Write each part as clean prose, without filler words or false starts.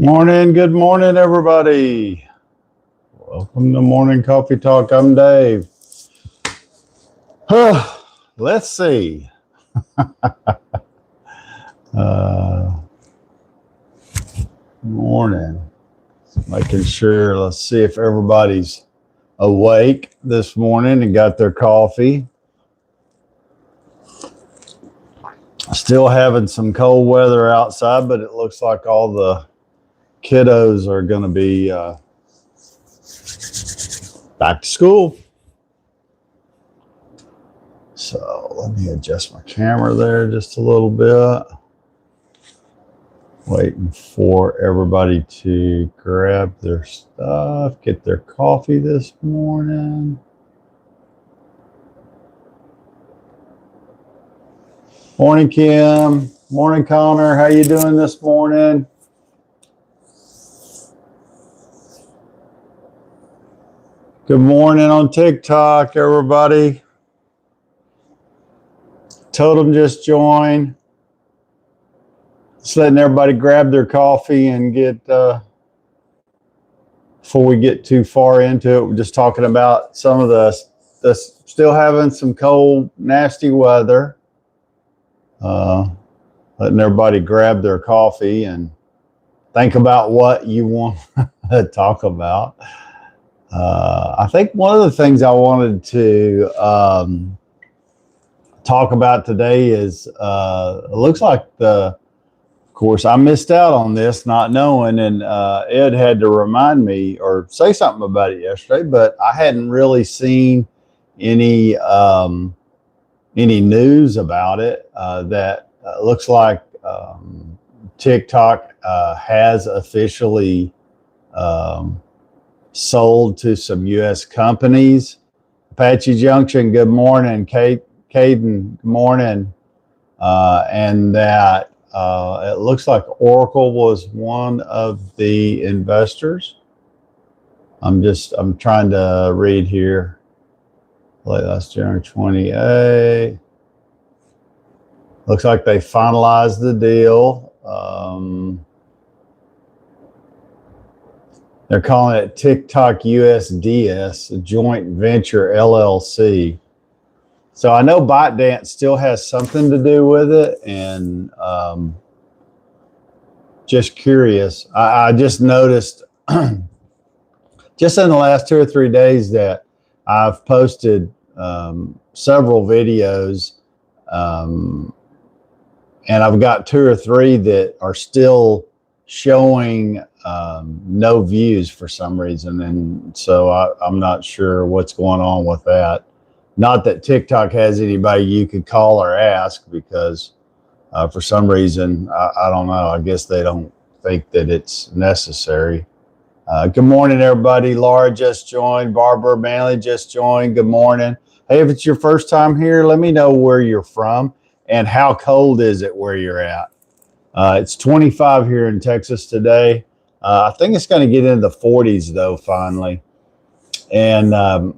Good morning, everybody. Welcome to Morning Coffee Talk. I'm Dave. Let's see. Morning. Making sure, let's see if everybody's awake this morning and got their coffee. Still having some cold weather outside, but it looks like all the kiddos are going to be back to school. So let me adjust my camera there just a little bit. Waiting for everybody to grab their stuff, get their coffee this morning. Morning, Kim. Morning, Connor. How you doing this morning? Good morning on TikTok, everybody. Totem just joined. Just letting everybody grab their coffee and get, before we get too far into it, we're just talking about some of the still having some cold, nasty weather. Letting everybody grab their coffee and think about what you want to talk about. I think one of the things I wanted to talk about today is it looks like of course, I missed out on this not knowing, and Ed had to remind me or say something about it yesterday, but I hadn't really seen any news about it. That looks like TikTok has officially sold to some U.S. companies. Apache Junction, good morning. Caden, good morning. And that it looks like Oracle was one of the investors. I'm trying to read here. Late last January 28. Looks like they finalized the deal. They're calling it TikTok USDS, a joint venture LLC. So I know ByteDance still has something to do with it, and just curious. I just noticed just in the last 2 or 3 days that I've posted several videos, and I've got 2 or 3 that are still showing no views for some reason, and so I'm not sure what's going on with that. Not that TikTok has anybody you could call or ask, because for some reason, I don't know, I guess they don't think that it's necessary. Good morning, everybody. Laura just joined. Barbara Manley just joined. Good morning. Hey, if it's your first time here, let me know where you're from and how cold is it where you're at. It's 25 here in Texas today. I think it's going to get into the 40s though, finally. And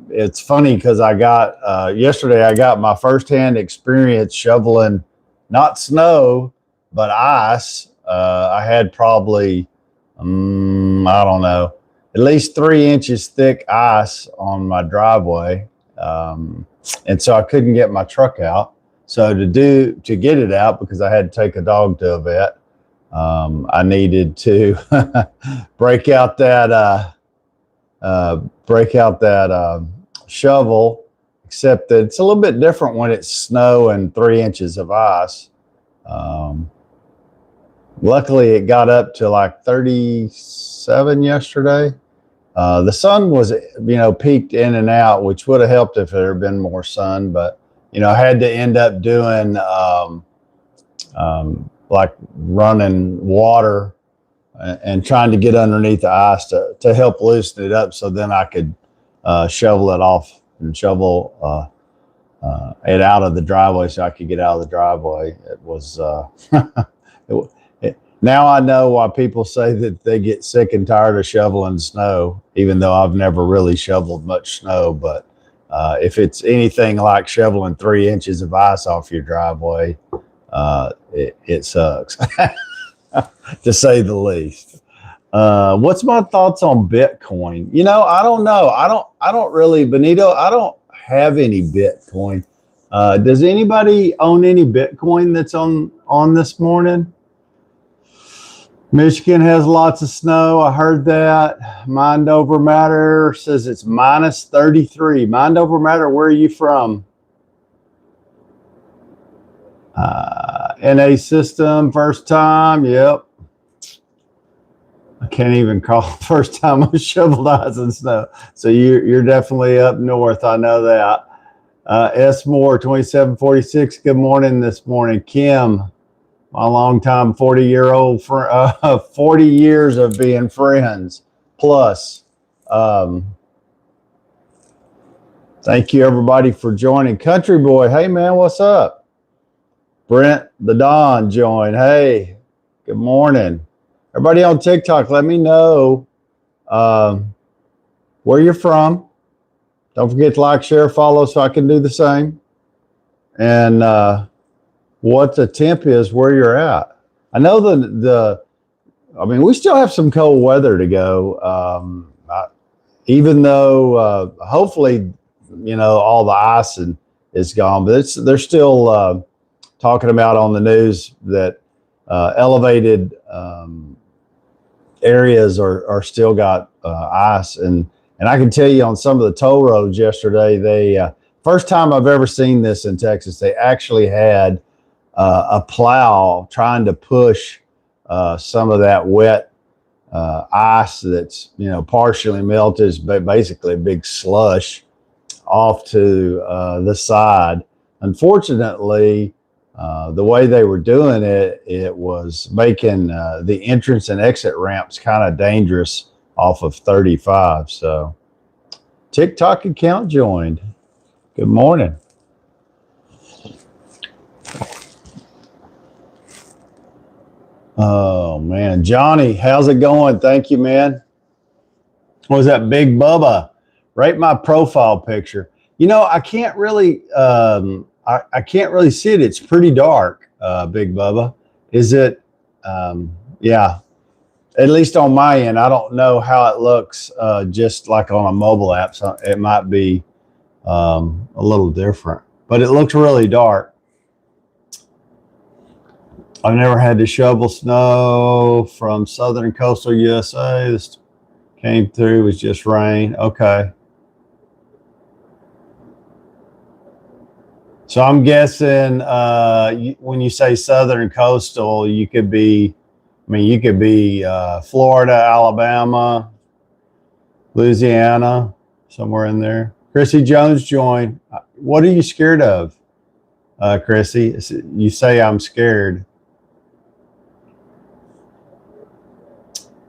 it's funny because I got, yesterday I got my firsthand experience shoveling, not snow, but ice. I had probably, I don't know, at least 3 inches thick ice on my driveway. And so I couldn't get my truck out. So to get it out, because I had to take a dog to a vet, I needed to break out that shovel, except that it's a little bit different when it's snow and 3 inches of ice. Luckily it got up to like 37 yesterday. The sun was, peaked in and out, which would have helped if there had been more sun, but I had to end up doing like running water and trying to get underneath the ice to help loosen it up, so then I could shovel it off and shovel it out of the driveway so I could get out of the driveway. It was now I know why people say that they get sick and tired of shoveling snow, even though I've never really shoveled much snow. But if it's anything like shoveling 3 inches of ice off your driveway, it sucks, to say the least. What's my thoughts on Bitcoin? I don't know. I don't really, Benito, I don't have any Bitcoin. Does anybody own any Bitcoin that's on this morning? Michigan has lots of snow. I heard that. Mind Over Matter says it's minus 33. Mind Over Matter, where are you from? NA system, first time. Yep. I can't even call first time I shoveled ice and snow. So you're definitely up north. I know that. S Moore 2746. Good morning this morning. Kim, my longtime 40-year-old 40 years of being friends plus. Thank you everybody for joining. Country Boy, hey man, what's up? Brent the Don joined. Hey, good morning. Everybody on TikTok, let me know where you're from. Don't forget to like, share, follow so I can do the same. And what the temp is where you're at. I know we still have some cold weather to go. Even though hopefully, all the ice is gone, but they're still talking about on the news that elevated areas are still got ice, and I can tell you on some of the toll roads yesterday, they first time I've ever seen this in Texas, they actually had a plow trying to push some of that wet ice that's partially melted, but basically a big slush off to the side. Unfortunately, the way they were doing it, it was making the entrance and exit ramps kind of dangerous off of 35. So TikTok account joined. Good morning. Oh man, Johnny, how's it going? Thank you, man. What was that, Big Bubba? Rate my profile picture. I can't really I can't really see it. It's pretty dark, Big Bubba. Is it? Yeah, at least on my end. I don't know how it looks just like on a mobile app. So it might be a little different, but it looks really dark. I've never had to shovel snow from southern coastal USA. This came through, it was just rain. Okay. So I'm guessing when you say southern coastal, you could be Florida, Alabama, Louisiana, somewhere in there. Chrissy Jones joined. What are you scared of, Chrissy? You say I'm scared.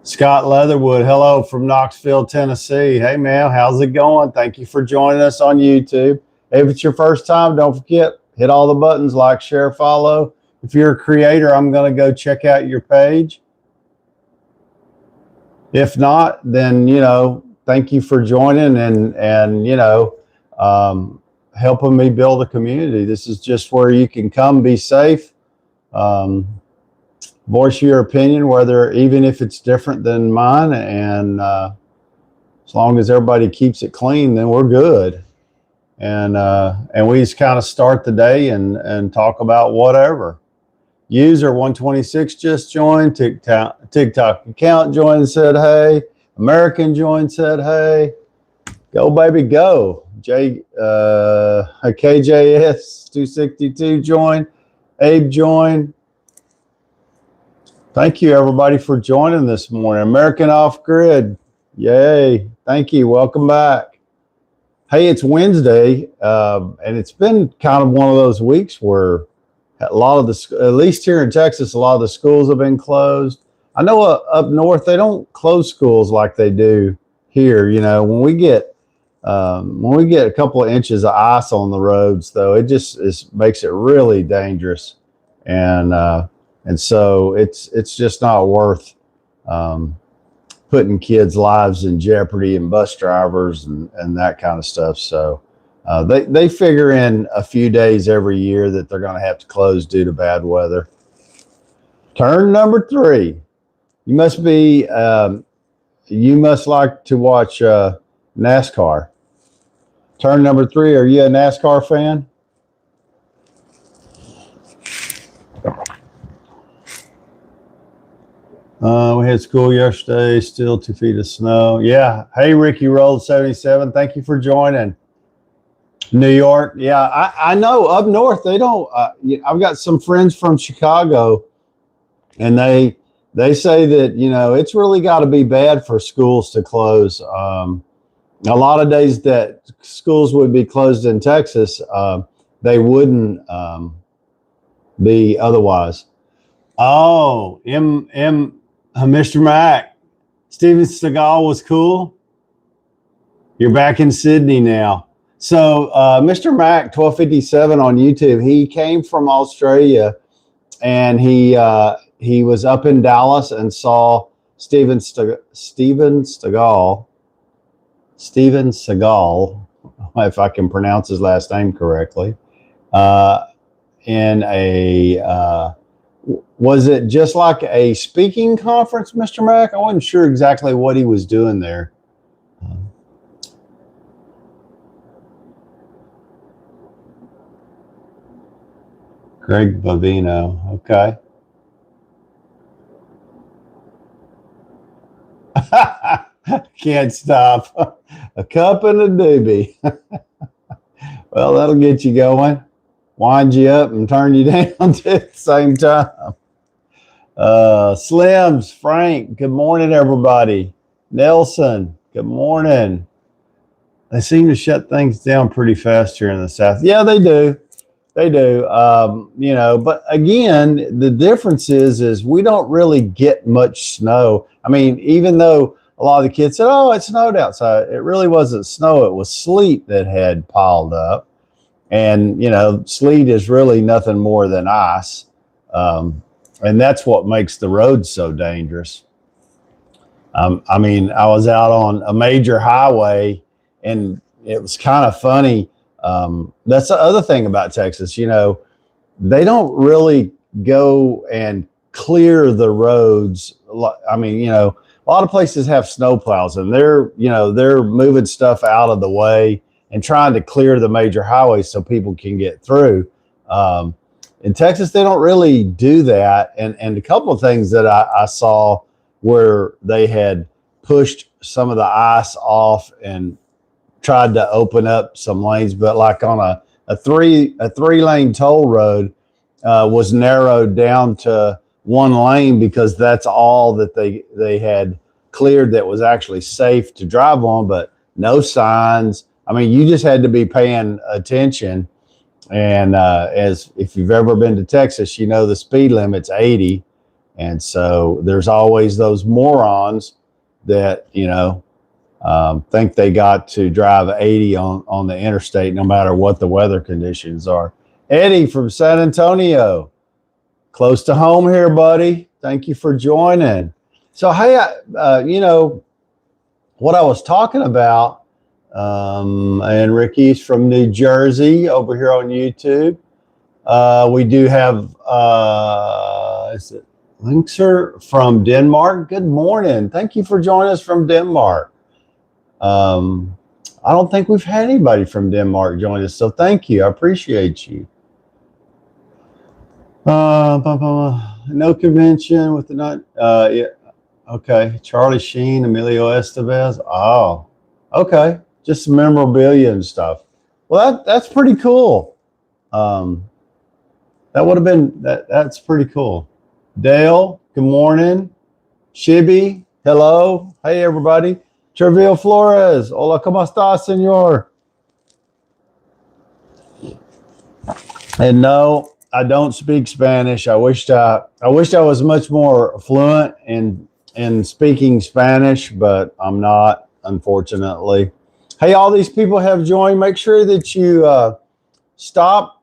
Scott Leatherwood, hello from Knoxville, Tennessee. Hey, man, how's it going? Thank you for joining us on YouTube. If it's your first time, don't forget, hit all the buttons, like, share, follow. If you're a creator, I'm going to go check out your page. If not, then, thank you for joining and helping me build a community. This is just where you can come, be safe, voice your opinion, even if it's different than mine, and as long as everybody keeps it clean, then we're good. And we just kind of start the day and talk about whatever. User 126 just joined. TikTok account joined, said hey. American joined, said hey. Go baby, go. KJS 262 joined. Abe joined. Thank you, everybody, for joining this morning. American Off Grid. Yay. Thank you. Welcome back. Hey, it's Wednesday, and it's been kind of one of those weeks where a lot of at least here in Texas, a lot of the schools have been closed. I know up north, they don't close schools like they do here. When we get a couple of inches of ice on the roads, though, it just makes it really dangerous. And so it's just not worth putting kids' lives in jeopardy, and bus drivers and that kind of stuff. So they figure in a few days every year that they're going to have to close due to bad weather. Turn number 3. You must be. You must like to watch NASCAR. Turn number 3. Are you a NASCAR fan? We had school yesterday, still 2 feet of snow. Yeah. Hey, Ricky Rolled 77. Thank you for joining. New York. Yeah, I know up north they don't. I've got some friends from Chicago, and they say that it's really got to be bad for schools to close. A lot of days that schools would be closed in Texas, they wouldn't be otherwise. Oh, Mr. Mac, Steven Seagal was cool. You're back in Sydney now. So Mr. Mac 1257 on YouTube, he came from Australia, and he was up in Dallas and saw Steven Seagal, if I can pronounce his last name correctly, in a was it just like a speaking conference, Mr. Mac? I wasn't sure exactly what he was doing there. Greg Bavino, okay. Can't stop. A cup and a doobie. Well, that'll get you going. Wind you up and turn you down at the same time. Slims, Frank, good morning, everybody. Nelson, good morning. They seem to shut things down pretty fast here in the South. Yeah, they do. They do. But again, the difference is we don't really get much snow. I mean, even though a lot of the kids said, oh, it snowed outside, it really wasn't snow. It was sleet that had piled up. And, sleet is really nothing more than ice. And that's what makes the roads so dangerous. I was out on a major highway, and it was kind of funny. That's the other thing about Texas. They don't really go and clear the roads. A lot of places have snowplows, and they're moving stuff out of the way and trying to clear the major highways so people can get through. In Texas, they don't really do that. And a couple of things that I saw where they had pushed some of the ice off and tried to open up some lanes, but like on a three-lane toll road was narrowed down to one lane because that's all that they had cleared that was actually safe to drive on, but no signs. You just had to be paying attention. And as if you've ever been to Texas, the speed limit's 80. And so there's always those morons that, think they got to drive 80 on the interstate no matter what the weather conditions are. Eddie from San Antonio, close to home here, buddy. Thank you for joining. So, hey, what I was talking about, and Ricky's from New Jersey over here on YouTube. We do have, is it Linkser from Denmark? Good morning. Thank you for joining us from Denmark. I don't think we've had anybody from Denmark join us, so thank you. I appreciate you. No convention with the night. Yeah. Okay. Charlie Sheen, Emilio Estevez. Oh, okay. Just some memorabilia and stuff. Well, that's pretty cool. That would have been that's pretty cool. Dale, good morning. Shibby, hello. Hey, everybody. Treville Flores. Hola, ¿cómo está, señor? And no, I don't speak Spanish. I wished I was much more fluent in speaking Spanish, but I'm not, unfortunately. Hey, all these people have joined. Make sure that you stop,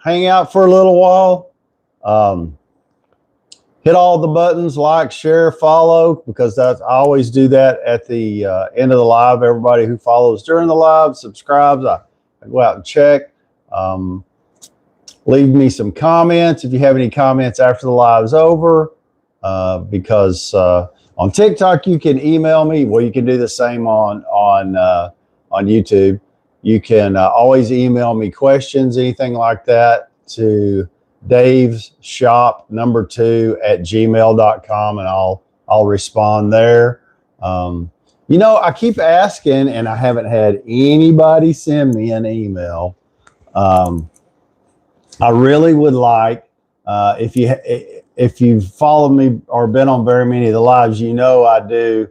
hang out for a little while. Hit all the buttons, like, share, follow, because I always do that at the end of the live. Everybody who follows during the live subscribes. I go out and check. Leave me some comments if you have any comments after the live's over. because on TikTok you can email me. Well, you can do the same on YouTube. You can always email me questions, anything like that, to Dave's Shop #2 @gmail.com, and I'll respond there. You know, I keep asking, and I haven't had anybody send me an email. I really would like, if you've followed me or been on very many of the lives, you know I do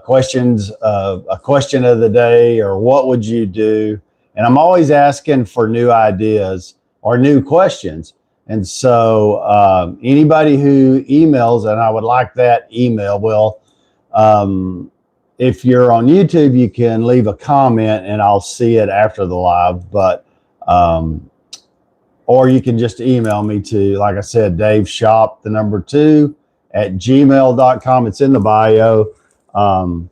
questions, a question of the day, or what would you do? And I'm always asking for new ideas or new questions. And so anybody who emails, and I would like that email, well, if you're on YouTube, you can leave a comment and I'll see it after the live, but or you can just email me to, like I said, Dave Shop, #2 @gmail.com. It's in the bio. And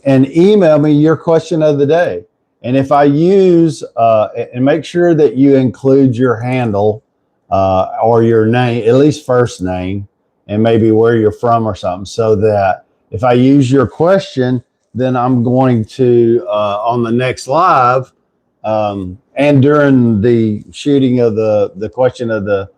email me your question of the day. And if I use, and make sure that you include your handle or your name, at least first name, and maybe where you're from or something, so that if I use your question, then I'm going to, on the next live, and during the shooting of the question of the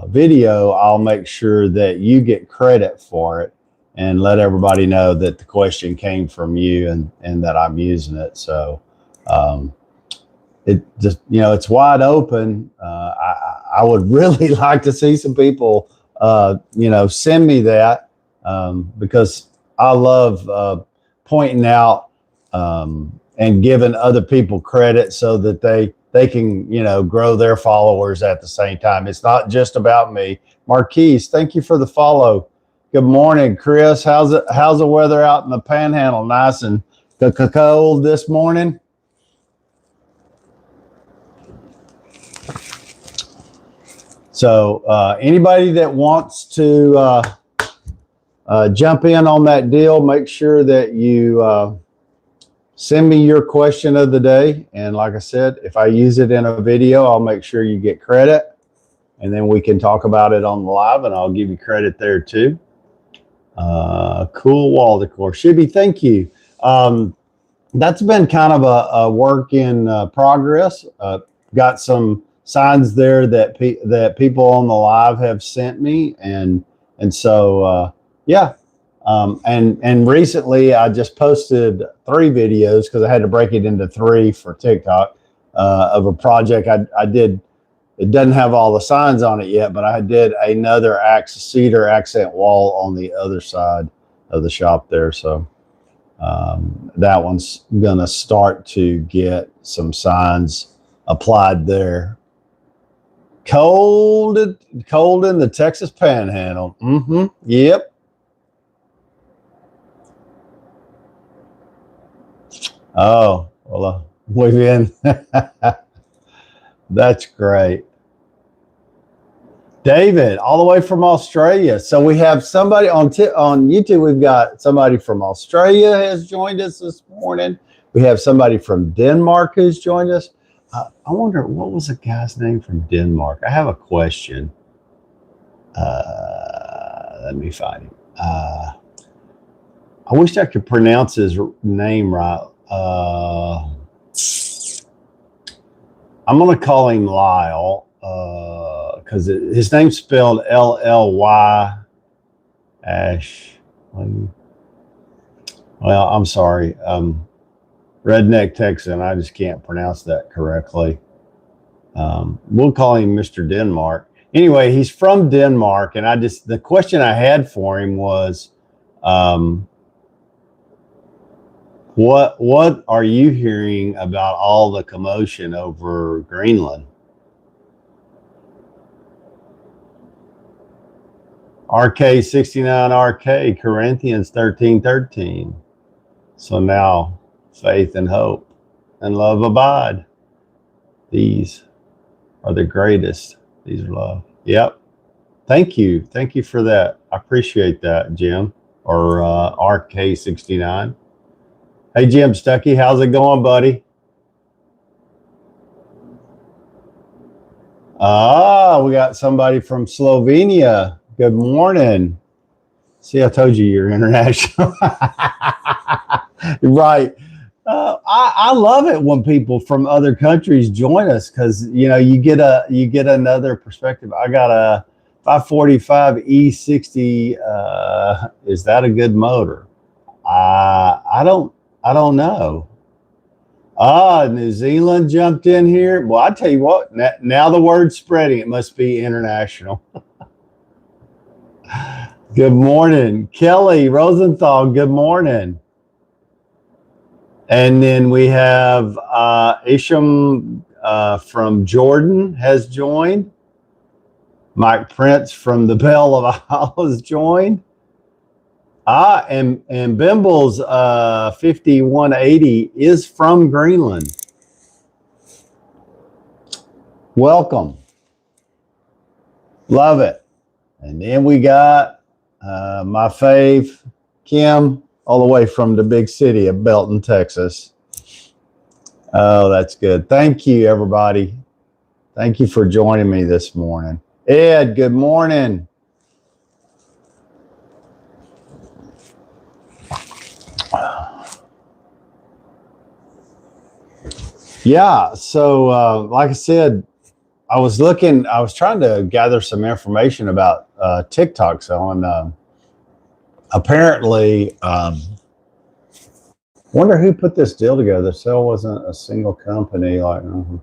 video, I'll make sure that you get credit for it and let everybody know that the question came from you and that I'm using it. So it just, you know, it's wide open. I would really like to see some people, you know, send me that, because I love pointing out and giving other people credit so that they can, you know, grow their followers at the same time. It's not just about me. Marquise, thank you for the follow. Good morning, Chris. How's the weather out in the Panhandle? Nice and cold this morning. So anybody that wants to jump in on that deal, make sure that you send me your question of the day. And like I said, if I use it in a video, I'll make sure you get credit. And then we can talk about it on the live, and I'll give you credit there too. Cool wall decor. Shibby, thank you. That's been kind of a work in progress. Got some signs there that people on the live have sent me. And so, yeah. And recently I just posted 3 videos, because I had to break it into 3 for TikTok, of a project I did. It doesn't have all the signs on it yet, but I did another cedar accent wall on the other side of the shop there. So that one's gonna start to get some signs applied there. Cold in the Texas Panhandle. Yep. Oh, well, we've been. That's great. David, all the way from Australia. So we have somebody on YouTube. We've got somebody from Australia has joined us this morning. We have somebody from Denmark who's joined us. I wonder, what was the guy's name from Denmark? I have a question. Let me find him. I wish I could pronounce his name right. I'm going to call him Lyle, because his name's spelled LLY. Ash. Well, I'm sorry. Redneck Texan. I just can't pronounce that correctly. We'll call him Mr. Denmark. Anyway, he's from Denmark, and the question I had for him was, what are you hearing about all the commotion over Greenland? RK69RK, Corinthians 13:13. So now faith and hope and love abide. These are the greatest. These are love. Yep. Thank you. Thank you for that. I appreciate that, Jim, or RK69. Hey, Jim Stuckey, how's it going, buddy? We got somebody from Slovenia. Good morning. See, I told you you're international. Right. I love it when people from other countries join us because you get another perspective. I got a 545 E60. Is that a good motor? I don't know. New Zealand jumped in here. Well, I tell you what. Now the word's spreading. It must be international. Good morning, Kelly Rosenthal. Good morning. And then we have Isham from Jordan has joined. Mike Prince from the Bell of Isle has joined. And Bimble's 5180 is from Greenland. Welcome. Love it. And then we got my fave, Kim, all the way from the big city of Belton, Texas. Oh, that's good. Thank you, everybody. Thank you for joining me this morning. Ed, good morning. Yeah, so like I said, I was trying to gather some information about TikTok. So apparently, wonder who put this deal together. The sale wasn't a single company. I'm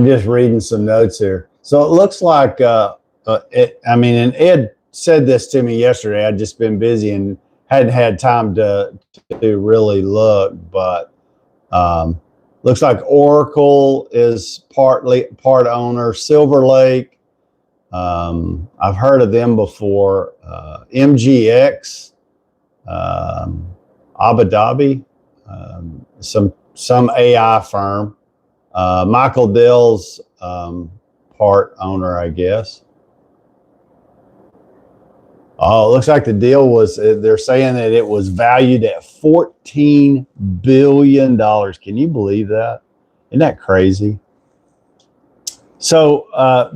just reading some notes here. So it looks like and Ed said this to me yesterday. I'd just been busy and hadn't had time to really look, but looks like Oracle is part owner. Silver Lake, I've heard of them before. MGX, Abu Dhabi, some AI firm. Michael Dell's part owner, I guess. Oh, it looks like the deal was, they're saying that it was valued at $14 billion. Can you believe that? Isn't that crazy? So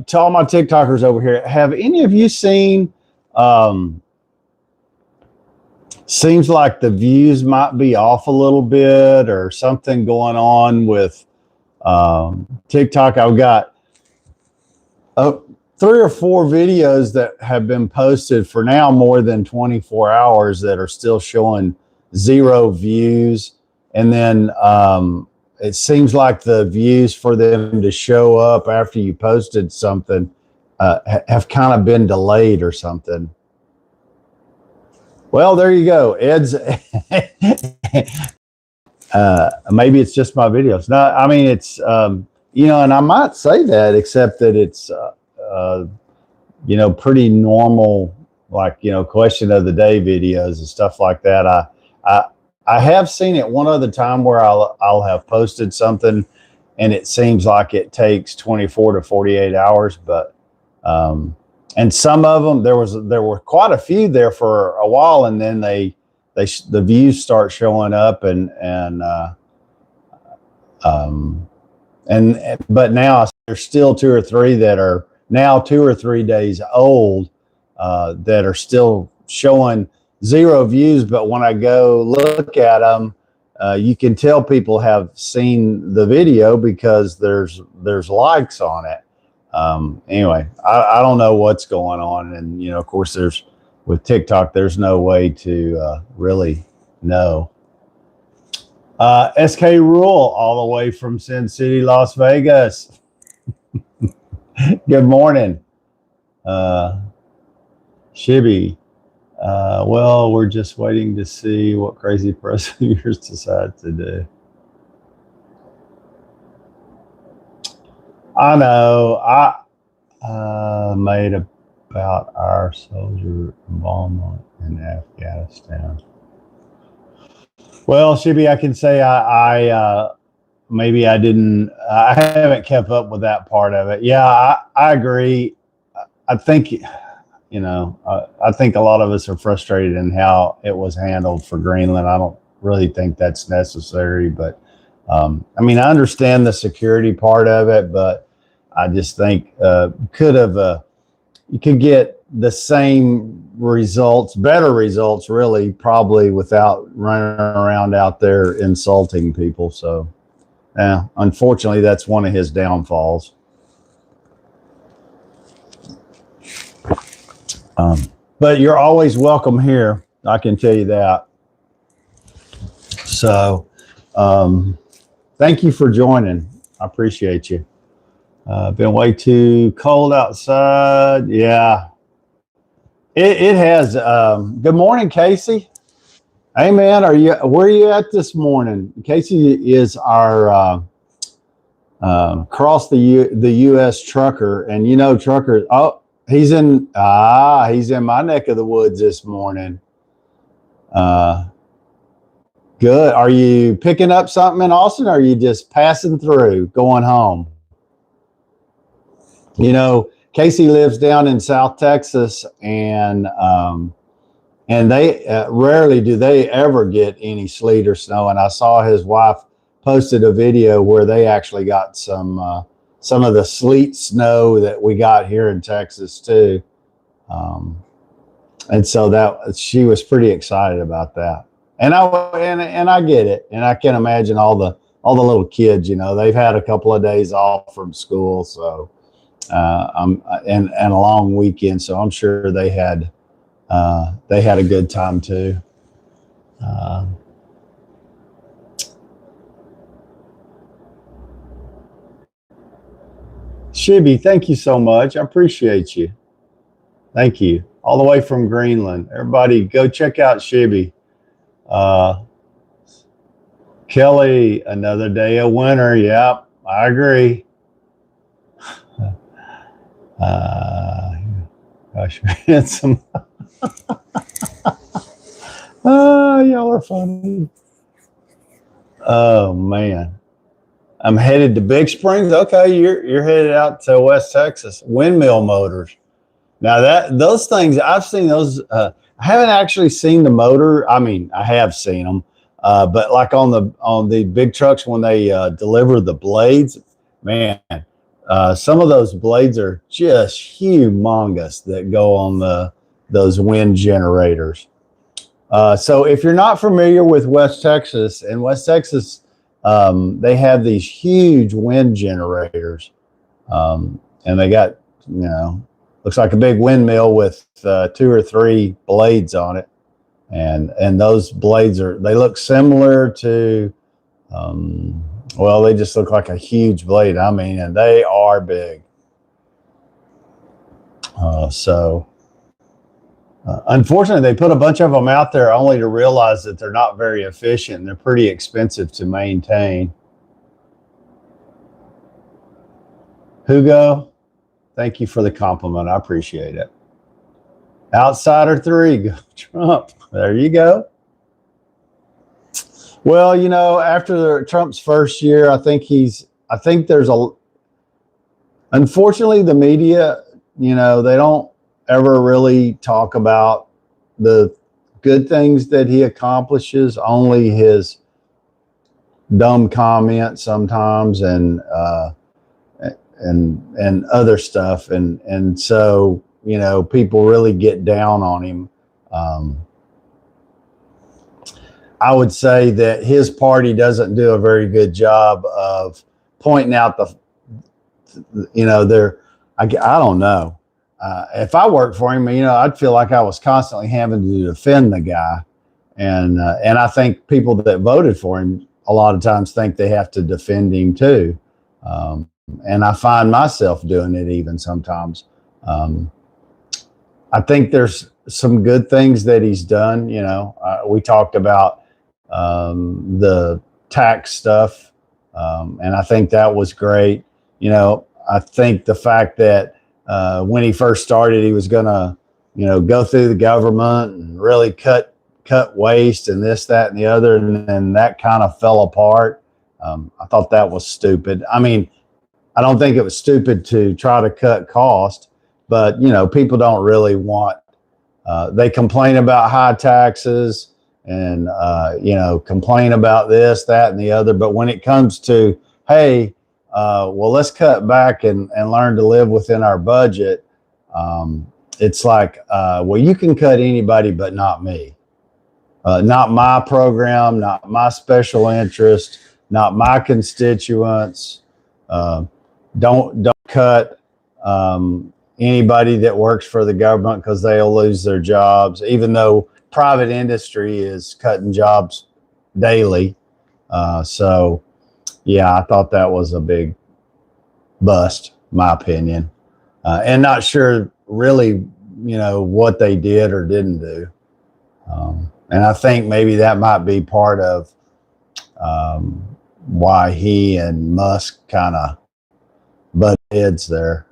to all my TikTokers over here, have any of you seen, seems like the views might be off a little bit or something going on with TikTok? I've got 3 or 4 videos that have been posted for now more than 24 hours that are still showing 0 views. And then it seems like the views for them to show up after you posted something have kind of been delayed or something. Well, there you go. Ed's maybe it's just my videos. No, I mean, it's, and I might say that, except that it's, pretty normal, like, question of the day videos and stuff like that. I have seen it one other time where I'll have posted something and it seems like it takes 24 to 48 hours, but, and some of them, there were quite a few there for a while, and then the views start showing up but now there's still 2 or 3 that are now 2 or 3 days old that are still showing 0 views. But when I go look at them, you can tell people have seen the video because there's likes on it. Anyway, I don't know what's going on. And, of course, with TikTok, there's no way to really know. SK Rule, all the way from Sin City, Las Vegas. Good morning. Shibby. Well, we're just waiting to see what crazy prosecutors decide to do. I know. I made about our soldier involvement in Afghanistan. Well, Shibby, I can say maybe I haven't kept up with that part of it. Yeah, I agree. I think, I think a lot of us are frustrated in how it was handled for Greenland. I don't really think that's necessary, but I understand the security part of it, but I just think could have, you could get the same results, better results, really, probably without running around out there insulting people. So, yeah, unfortunately, that's one of his downfalls. But you're always welcome here. I can tell you that. So, thank you for joining. I appreciate you. Been way too cold outside. Yeah, it has. Good morning, Casey. Hey, man, where are you at this morning? Casey is our across the U.S. trucker, and truckers. Oh, he's in my neck of the woods this morning. Good. Are you picking up something in Austin, or are you just passing through, going home? Casey lives down in South Texas, and they rarely do they ever get any sleet or snow. And I saw his wife posted a video where they actually got some of the sleet snow that we got here in Texas too. And so that she was pretty excited about that. And I get it, and I can imagine all the little kids. They've had a couple of days off from school, so and a long weekend. So I'm sure they had a good time too. Shibby, thank you so much. I appreciate you. Thank you. All the way from Greenland. Everybody go check out Shibby. Kelly, another day of winter. Yep, I agree. Gosh, handsome. Y'all are funny. Oh man. I'm headed to Big Springs. Okay, you're headed out to West Texas. Windmill motors. Now those things, I've seen those. I haven't actually seen the motor. I mean, I have seen them, but like on the big trucks when they deliver the blades, man, some of those blades are just humongous that go on those wind generators. So if you're not familiar with West Texas, in West Texas, they have these huge wind generators, and they got, looks like a big windmill with 2 or 3 blades on it. And those blades they look similar to, they just look like a huge blade. I mean, and they are big. Unfortunately, they put a bunch of them out there only to realize that they're not very efficient and they're pretty expensive to maintain. Hugo, thank you for the compliment. I appreciate it. Outsider 3, go Trump. There you go. Well, after Trump's first year, unfortunately, the media, they don't ever really talk about the good things that he accomplishes, only his dumb comments sometimes and other stuff. And so, people really get down on him. I would say that his party doesn't do a very good job of pointing out I don't know. If I worked for him, I'd feel like I was constantly having to defend the guy. And I think people that voted for him a lot of times think they have to defend him too. And I find myself doing it even sometimes. I think there's some good things that he's done. We talked about the tax stuff, and I think that was great. I think the fact that when he first started, he was going to, go through the government and really cut waste and this, that, and the other, and then that kind of fell apart. I thought that was stupid. I mean, I don't think it was stupid to try to cut cost, but people don't really want. They complain about high taxes and complain about this, that, and the other. But when it comes to, hey, let's cut back and learn to live within our budget, It's like, well, you can cut anybody, but not me. Not my program, not my special interest, not my constituents. Don't cut anybody that works for the government because they'll lose their jobs, even though private industry is cutting jobs daily. So, yeah, I thought that was a big bust, my opinion, and not sure really, what they did or didn't do. And I think maybe that might be part of why he and Musk kind of butt heads there.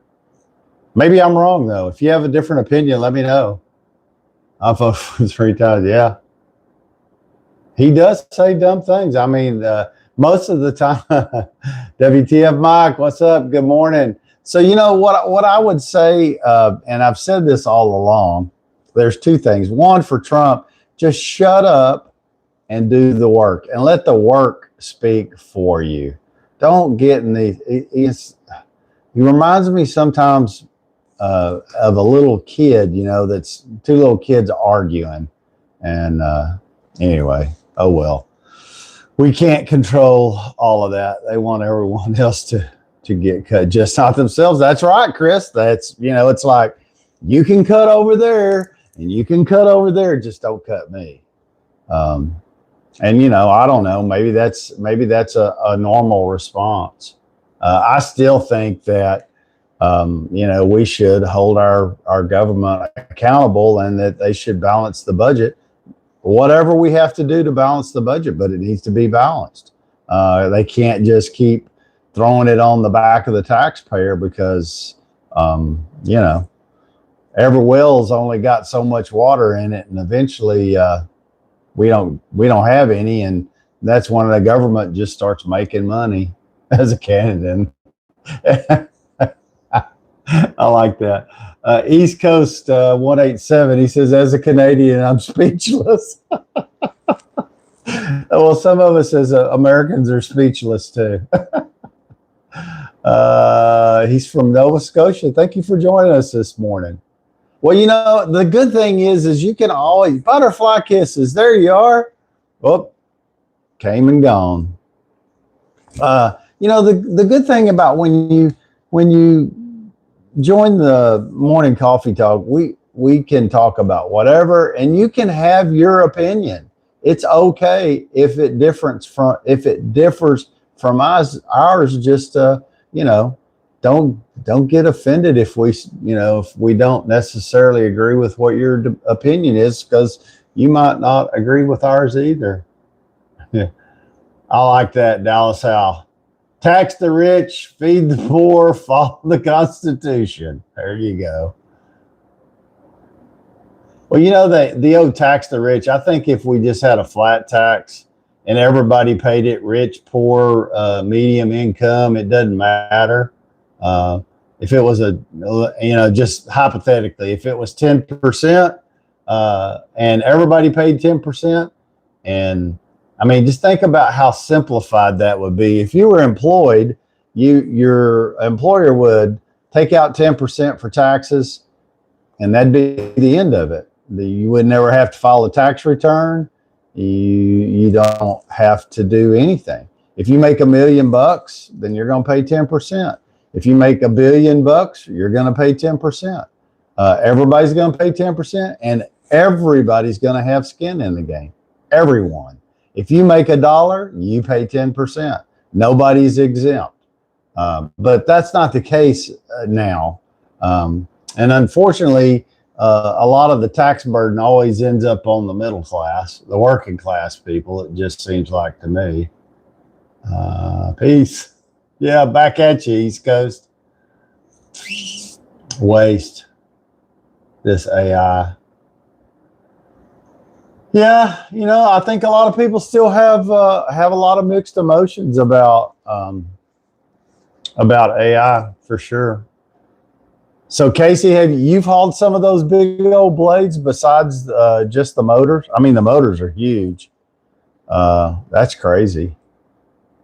Maybe I'm wrong, though. If you have a different opinion, let me know. I'll vote for 3 times. Yeah. He does say dumb things. I mean, most of the time, WTF Mike, what's up? Good morning. So, what I would say, and I've said this all along, there's 2 things. One, for Trump, just shut up and do the work and let the work speak for you. Don't get in he reminds me sometimes of a little kid, that's 2 little kids arguing. And anyway, oh well. We can't control all of that. They want everyone else to get cut, just not themselves. That's right, Chris. That's, it's like, you can cut over there and you can cut over there, just don't cut me. And I don't know, maybe that's a normal response. I still think that we should hold our government accountable, and that they should balance the budget, whatever we have to do to balance the budget, but it needs to be balanced. They can't just keep throwing it on the back of the taxpayer, because every well's only got so much water in it, and eventually we don't have any, and that's when the government just starts making money as a candidate. I like that. East Coast 187, he says, as a Canadian, I'm speechless. Well, some of us as Americans are speechless too. He's from Nova Scotia. Thank you for joining us this morning. Well, the good thing is you can always, butterfly kisses. There you are. Oh, came and gone. The good thing about when you join the morning coffee talk, we can talk about whatever, and you can have your opinion. It's okay if it differs from ours. Just don't get offended if we don't necessarily agree with what your opinion is, because you might not agree with ours either. Yeah, I like that, Dallas Hal. Tax the rich, feed the poor, follow the Constitution. There you go. Well, the old tax the rich, I think if we just had a flat tax and everybody paid it, rich, poor, medium income, it doesn't matter. If it was just hypothetically, if it was 10% and everybody paid 10%, and I mean, just think about how simplified that would be. If you were employed, your employer would take out 10% for taxes, and that'd be the end of it. You would never have to file a tax return. You don't have to do anything. If you make $1 million, then you're going to pay 10%. If you make $1 billion, you're going to pay 10%. Everybody's going to pay 10%, and everybody's going to have skin in the game. Everyone. If you make $1, you pay 10%. Nobody's exempt. But that's not the case now. And unfortunately, a lot of the tax burden always ends up on the middle class, the working class people, it just seems like to me. Peace. Yeah, back at you, East Coast. Waste. This AI. Yeah, I think a lot of people still have a lot of mixed emotions about AI, for sure. So Casey, you've hauled some of those big old blades besides just the motors? I mean, the motors are huge. That's crazy.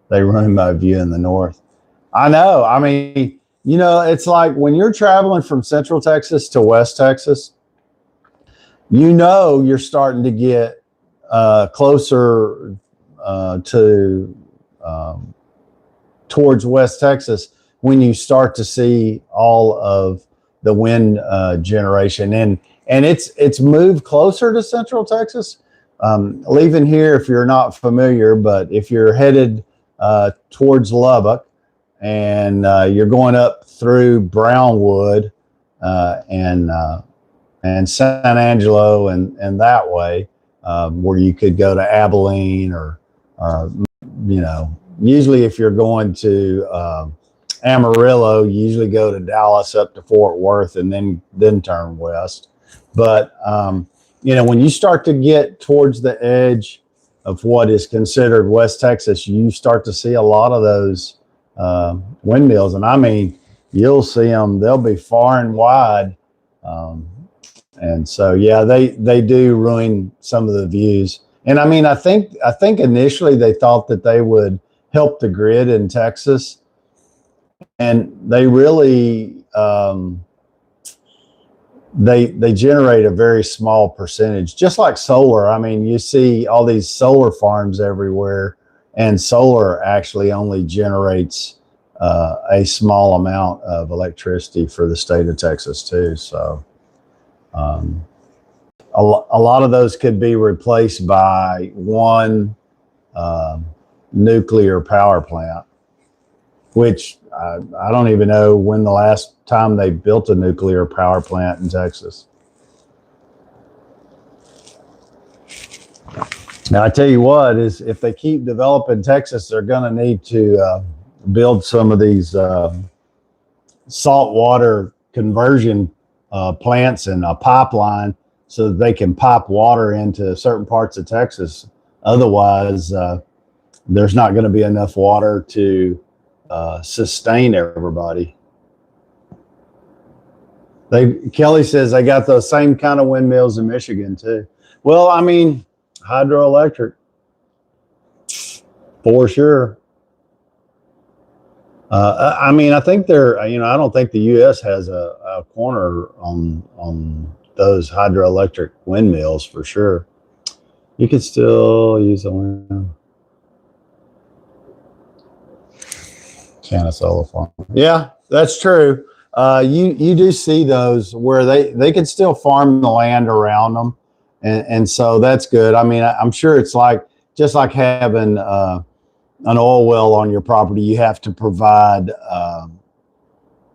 They ruined my view in the north. I know. I mean, You know, it's like when you're traveling from Central Texas to West Texas, you know, you're starting to get closer to towards West Texas when you start to see all of the wind generation, and it's moved closer to Central Texas. Leaving here, if you're not familiar, but if you're headed towards Lubbock and you're going up through Brownwood and San Angelo and that way, where you could go to Abilene or you know, usually if you're going to Amarillo, you usually go to Dallas up to Fort Worth and then turn west. But you know, when you start to get towards the edge of what is considered West Texas, you start to see a lot of those windmills. And I mean, you'll see them, they'll be far and wide. And so, yeah, they do ruin some of the views. And I mean, I think initially they thought that they would help the grid in Texas, and they really they generate a very small percentage, just like solar. I mean, you see all these solar farms everywhere, and solar actually only generates a small amount of electricity for the state of Texas too. So a lot of those could be replaced by one nuclear power plant, which I don't even know when the last time they built a nuclear power plant in Texas. Now, I tell you what, is if they keep developing Texas, they're going to need to build some of these saltwater conversion plants and a pipeline so that they can pipe water into certain parts of Texas. Otherwise, there's not going to be enough water to sustain everybody. Kelly says they got those same kind of windmills in Michigan too. Well, I mean, hydroelectric for sure. I mean, I think they're, you know, I don't think the U.S. has a corner on those hydroelectric windmills for sure. You could still use a wind. Can a solar farm? Yeah, that's true. You do see those where they can still farm the land around them, and so that's good. I mean, I'm sure it's like just like having an oil well on your property. You have to provide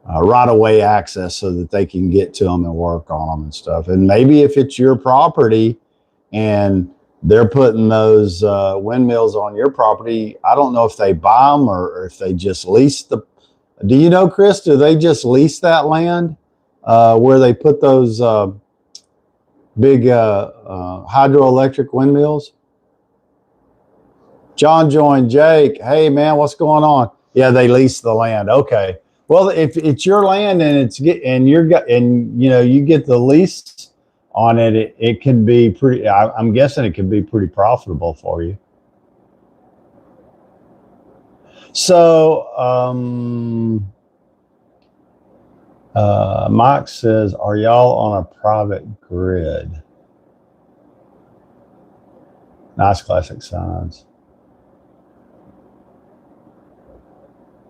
right-of-way access so that they can get to them and work on them and stuff. And maybe if it's your property and they're putting those windmills on your property, I don't know if they buy them or if they just lease the. Do you know, Chris? Do they just lease that land where they put those big hydroelectric windmills? John joined Jake. Hey man, what's going on? Yeah, they lease the land. Okay. Well, if it's your land and you know you get the lease on it, it can be pretty. I'm guessing it can be pretty profitable for you. So Mike says, "Are y'all on a private grid?" Nice classic signs.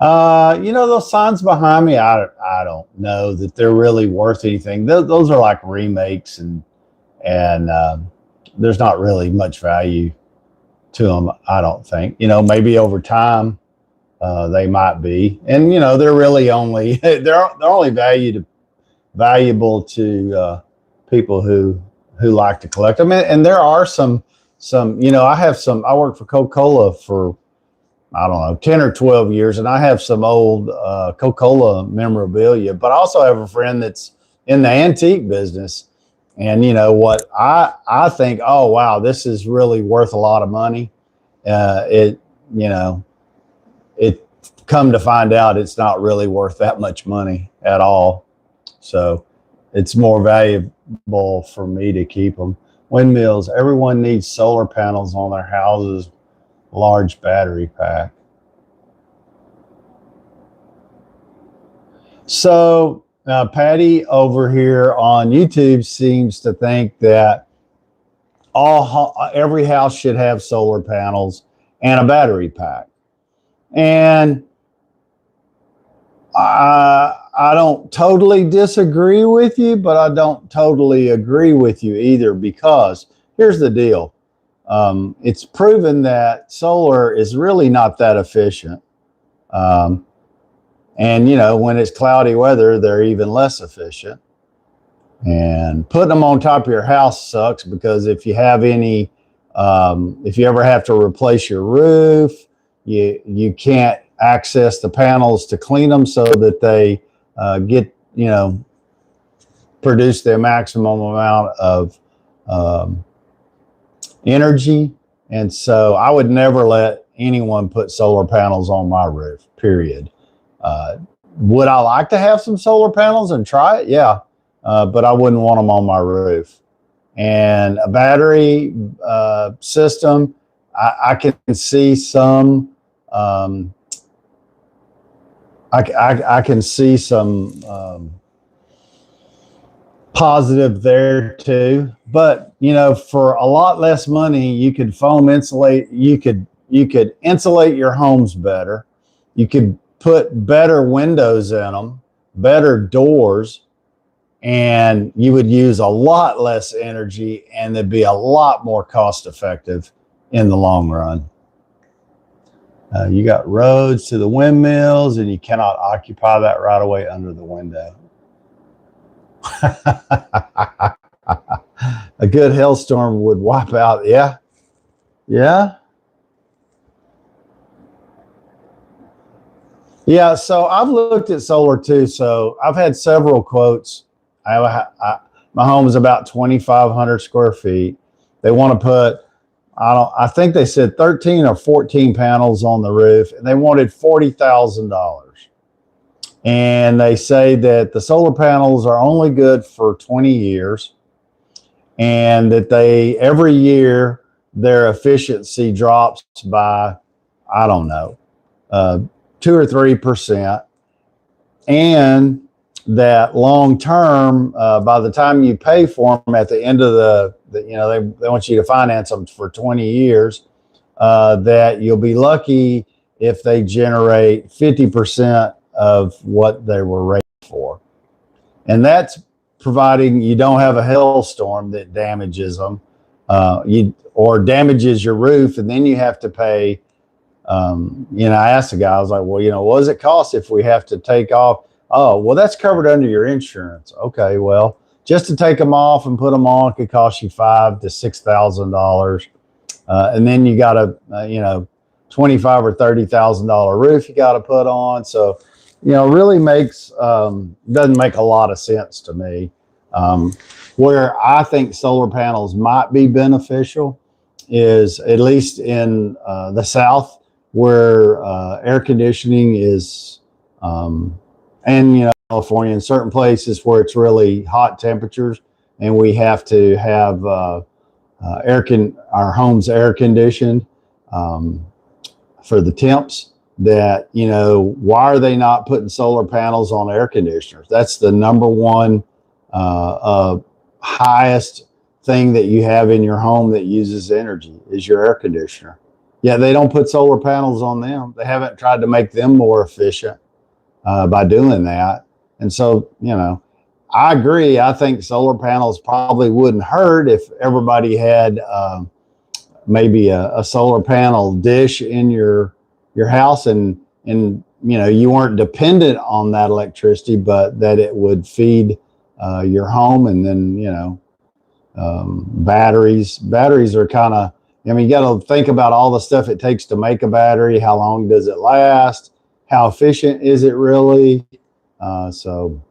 You know, those signs behind me, I don't know that they're really worth anything. Those are like remakes and there's not really much value to them, I don't think. You know, maybe over time they might be. And, you know, they're really only, they're only valuable to people who like to collect them. And there are some, you know, I work for Coca-Cola for, I don't know, 10 or 12 years. And I have some old Coca-Cola memorabilia, but I also have a friend that's in the antique business. And you know what, I think, oh, wow, this is really worth a lot of money. You know, it come to find out it's not really worth that much money at all. So it's more valuable for me to keep them. Windmills, everyone needs solar panels on their houses. Large battery pack. So Patty over here on YouTube seems to think that every house should have solar panels and a battery pack. And I don't totally disagree with you, but I don't totally agree with you either, because here's the deal. It's proven that solar is really not that efficient. And, you know, when it's cloudy weather, they're even less efficient. And putting them on top of your house sucks, because if you have any, if you ever have to replace your roof, you can't access the panels to clean them so that they get, you know, produce the maximum amount of energy. And so I would never let anyone put solar panels on my roof, period. Would I like to have some solar panels and try it? Yeah. But I wouldn't want them on my roof. And a battery system, I can see some, I can see some positive there too. But, you know, for a lot less money, you could foam insulate, you could insulate your homes better. You could put better windows in them, better doors, and you would use a lot less energy, and they'd be a lot more cost effective in the long run. You got roads to the windmills, and you cannot occupy that right away under the window. A good hailstorm would wipe out. Yeah. Yeah. Yeah. So I've looked at solar too. So I've had several quotes. My home is about 2,500 square feet. They want to put, I think they said 13 or 14 panels on the roof, and they wanted $40,000. And they say that the solar panels are only good for 20 years, and that every year their efficiency drops by, I don't know, 2 or 3%. And that long term, by the time you pay for them at the end of you know, they want you to finance them for 20 years, that you'll be lucky if they generate 50% of what they were rated for. And that's providing you don't have a hailstorm that damages them, or damages your roof, and then you have to pay. You know, I asked the guy, I was like, well, you know, what does it cost if we have to take off? Oh, well, that's covered under your insurance. Okay, well, just to take them off and put them on could cost you $5,000 to $6,000, and then you got a you know, $25,000 or $30,000 roof you got to put on. So, you know, really doesn't make a lot of sense to me. Where I think solar panels might be beneficial is at least in the South, where air conditioning is. And, you know, California, in certain places where it's really hot temperatures, and we have to have our homes air conditioned for the temps, that, you know, why are they not putting solar panels on air conditioners? That's the number one highest thing that you have in your home that uses energy, is your air conditioner. Yeah, they don't put solar panels on them. They haven't tried to make them more efficient by doing that. And so, you know, I agree. I think solar panels probably wouldn't hurt if everybody had maybe a solar panel dish in your house, and you know, you weren't dependent on that electricity, but that it would feed your home. And then, you know, batteries are kind of, I mean, you got to think about all the stuff it takes to make a battery. How long does it last? How efficient is it really? So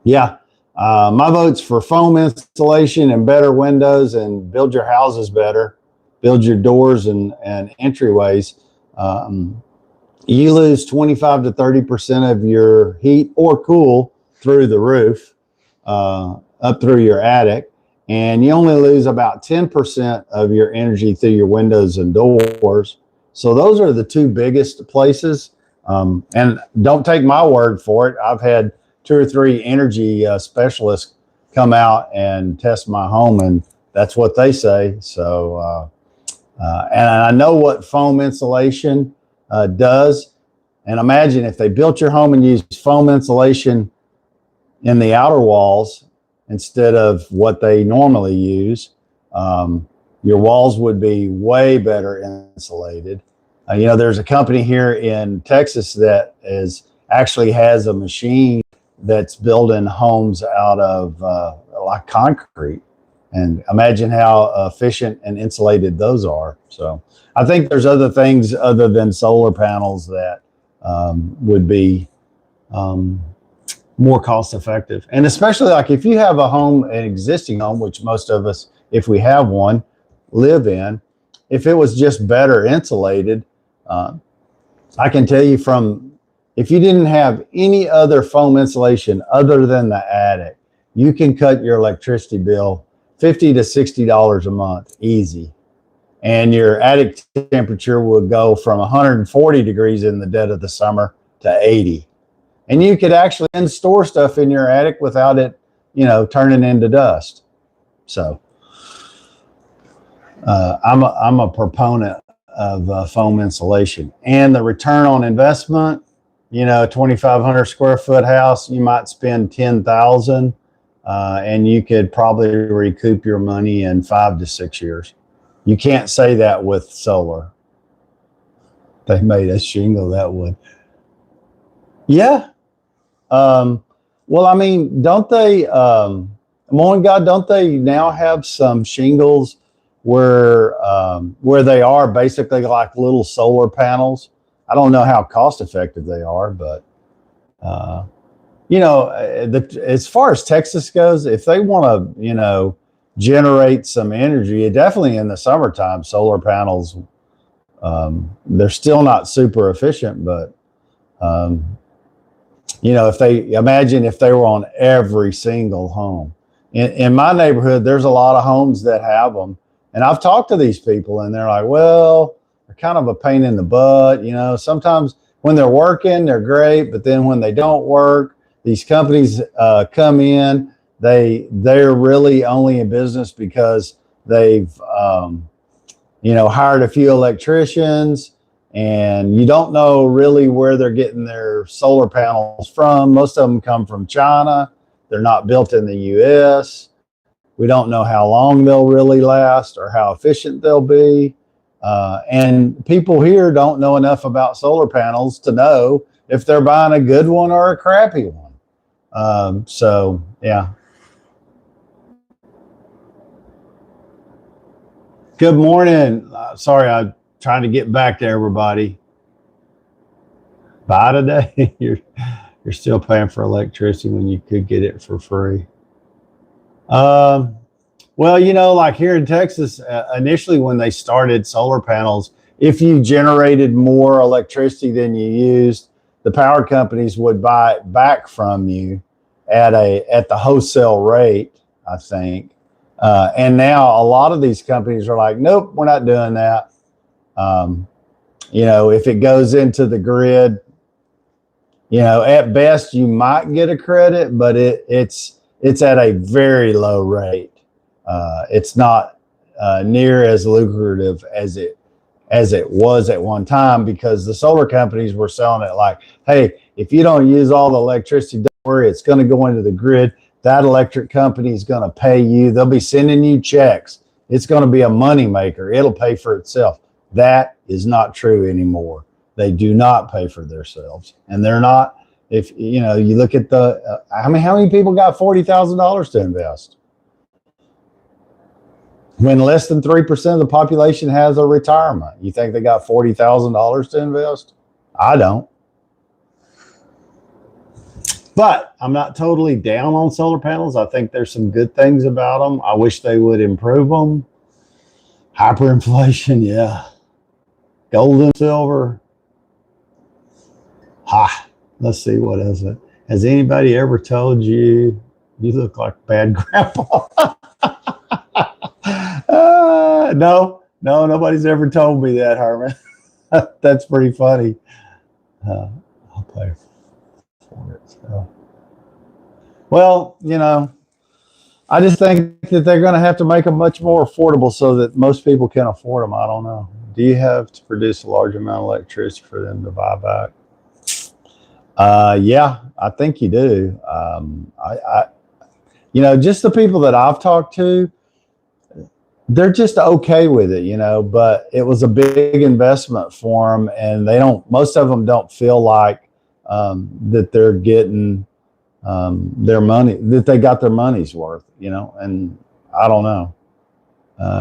yeah, my vote's for foam insulation and better windows, and build your houses better, build your doors and entryways. You lose 25 to 30% of your heat or cool through the roof, up through your attic. And you only lose about 10% of your energy through your windows and doors. So those are the two biggest places And don't take my word for it. I've had 2 or 3 energy specialists come out and test my home, and that's what they say. So, and I know what foam insulation does. And imagine if they built your home and used foam insulation in the outer walls instead of what they normally use, your walls would be way better insulated. There's a company here in Texas that actually has a machine that's building homes out of like concrete. And imagine how efficient and insulated those are. So I think there's other things other than solar panels that would be more cost effective. And especially like if you have an existing home, which most of us, if we have one, live in, if it was just better insulated, I can tell you if you didn't have any other foam insulation other than the attic, you can cut your electricity bill $50 to $60 a month, easy. And your attic temperature will go from 140 degrees in the dead of the summer to 80. And you could actually store stuff in your attic without it, turning into dust. So I'm a proponent of foam insulation, and the return on investment. 2,500 square foot house, you might spend 10,000, and you could probably recoup your money in 5 to 6 years. You can't say that with solar. They made a shingle that would. Yeah. Well, I mean, don't they, Morning God, don't they now have some shingles where they are basically like little solar panels? I don't know how cost effective they are, but as far as Texas goes, if they want to, generate some energy, definitely in the summertime, solar panels, they're still not super efficient, but if they were on every single home. In my neighborhood, there's a lot of homes that have them. And I've talked to these people and they're like, well, they're kind of a pain in the butt. Sometimes when they're working, they're great. But then when they don't work, these companies come in, they're really only in business because they've, hired a few electricians, and you don't know really where they're getting their solar panels from. Most of them come from China. They're not built in the US. We don't know how long they'll really last or how efficient they'll be. And people here don't know enough about solar panels to know if they're buying a good one or a crappy one. So, yeah. Good morning. Sorry, I'm trying to get back to everybody. Buy today. You're still paying for electricity when you could get it for free. Well, like here in Texas, initially when they started solar panels, if you generated more electricity than you used, the power companies would buy it back from you at the wholesale rate, I think. And now a lot of these companies are like, nope, we're not doing that. If it goes into the grid, at best you might get a credit, but it's at a very low rate. It's not near as lucrative as it was at one time, because the solar companies were selling it like, hey, if you don't use all the electricity, don't worry, it's going to go into the grid. That electric company is going to pay you. They'll be sending you checks. It's going to be a money maker. It'll pay for itself. That is not true anymore. They do not pay for themselves, and they're not. If you look at how many people got $40,000 to invest when less than 3% of the population has a retirement? You think they got $40,000 to invest? I don't. But I'm not totally down on solar panels. I think there's some good things about them. I wish they would improve them. Hyperinflation, yeah. Gold and silver. Let's see, what is it? Has anybody ever told you look like bad grandpa? No, nobody's ever told me that, Herman. That's pretty funny. I'll pay for it. So, well, I just think that they're going to have to make them much more affordable so that most people can afford them. I don't know. Do you have to produce a large amount of electricity for them to buy back? Yeah, I think you do. Just the people that I've talked to, they're just okay with it, but it was a big investment for them, and most of them don't feel like that they're getting their money, that they got their money's worth, and I don't know.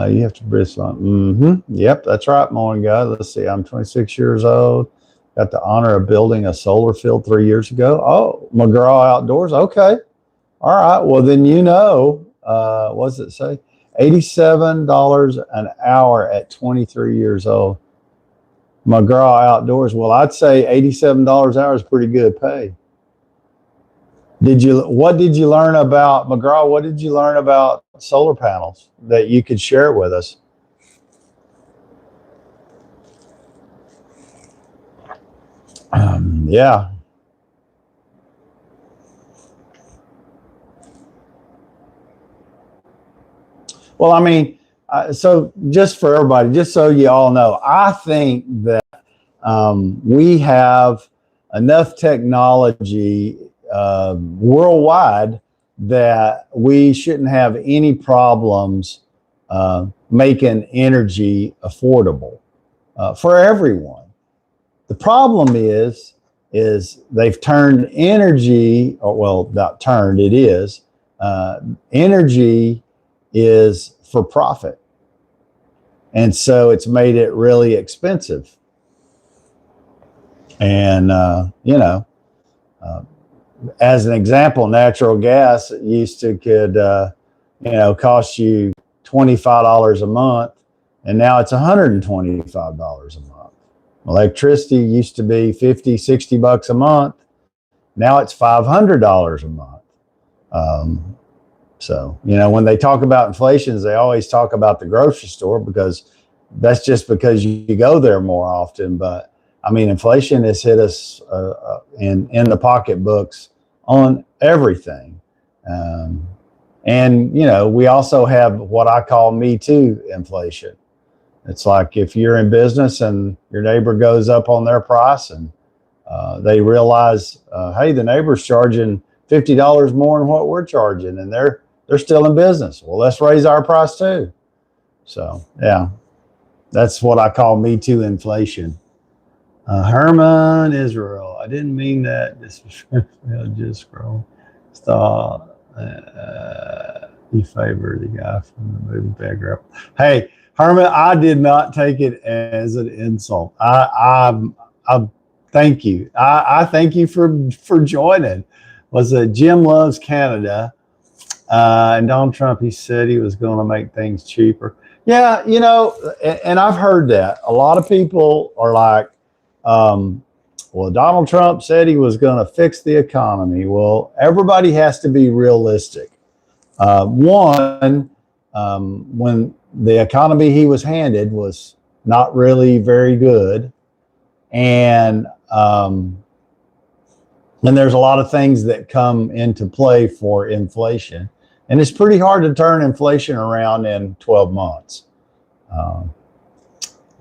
You have to produce one. Yep, that's right, morning guy. Let's see, I'm 26 years old. Got the honor of building a solar field 3 years ago. Oh, McGraw Outdoors. Okay. All right. Well, then, what does it say? $87 an hour at 23 years old. McGraw Outdoors. Well, I'd say $87 an hour is pretty good pay. What did you learn about McGraw? What did you learn about solar panels that you could share with us? Yeah. Well, I mean, so just for everybody, just so you all know, I think that we have enough technology worldwide that we shouldn't have any problems making energy affordable for everyone. The problem is they've turned energy, or well, not turned, it is, energy is for profit. And so it's made it really expensive. And, as an example, natural gas could cost you $25 a month, and now it's $125 a month. Electricity used to be 50, 60 bucks a month. Now it's $500 a month. So, when they talk about inflation, they always talk about the grocery store, because that's just because you go there more often. But I mean, inflation has hit us in the pocketbooks on everything. And, we also have what I call Me Too inflation. It's like if you're in business and your neighbor goes up on their price, and they realize, hey, the neighbor's charging $50 more than what we're charging, and they're still in business. Well, let's raise our price too. So, yeah, that's what I call Me Too inflation. Herman Israel. I didn't mean that. This was just scroll. Stop. You favor the guy from the movie background. Hey, Herman, I did not take it as an insult. I thank you. I thank you for joining. Was it Jim Loves Canada? And Donald Trump, he said he was going to make things cheaper. Yeah, and I've heard that. A lot of people are like, well, Donald Trump said he was going to fix the economy. Well, everybody has to be realistic. When the economy he was handed was not really very good. And there's a lot of things that come into play for inflation. And it's pretty hard to turn inflation around in 12 months.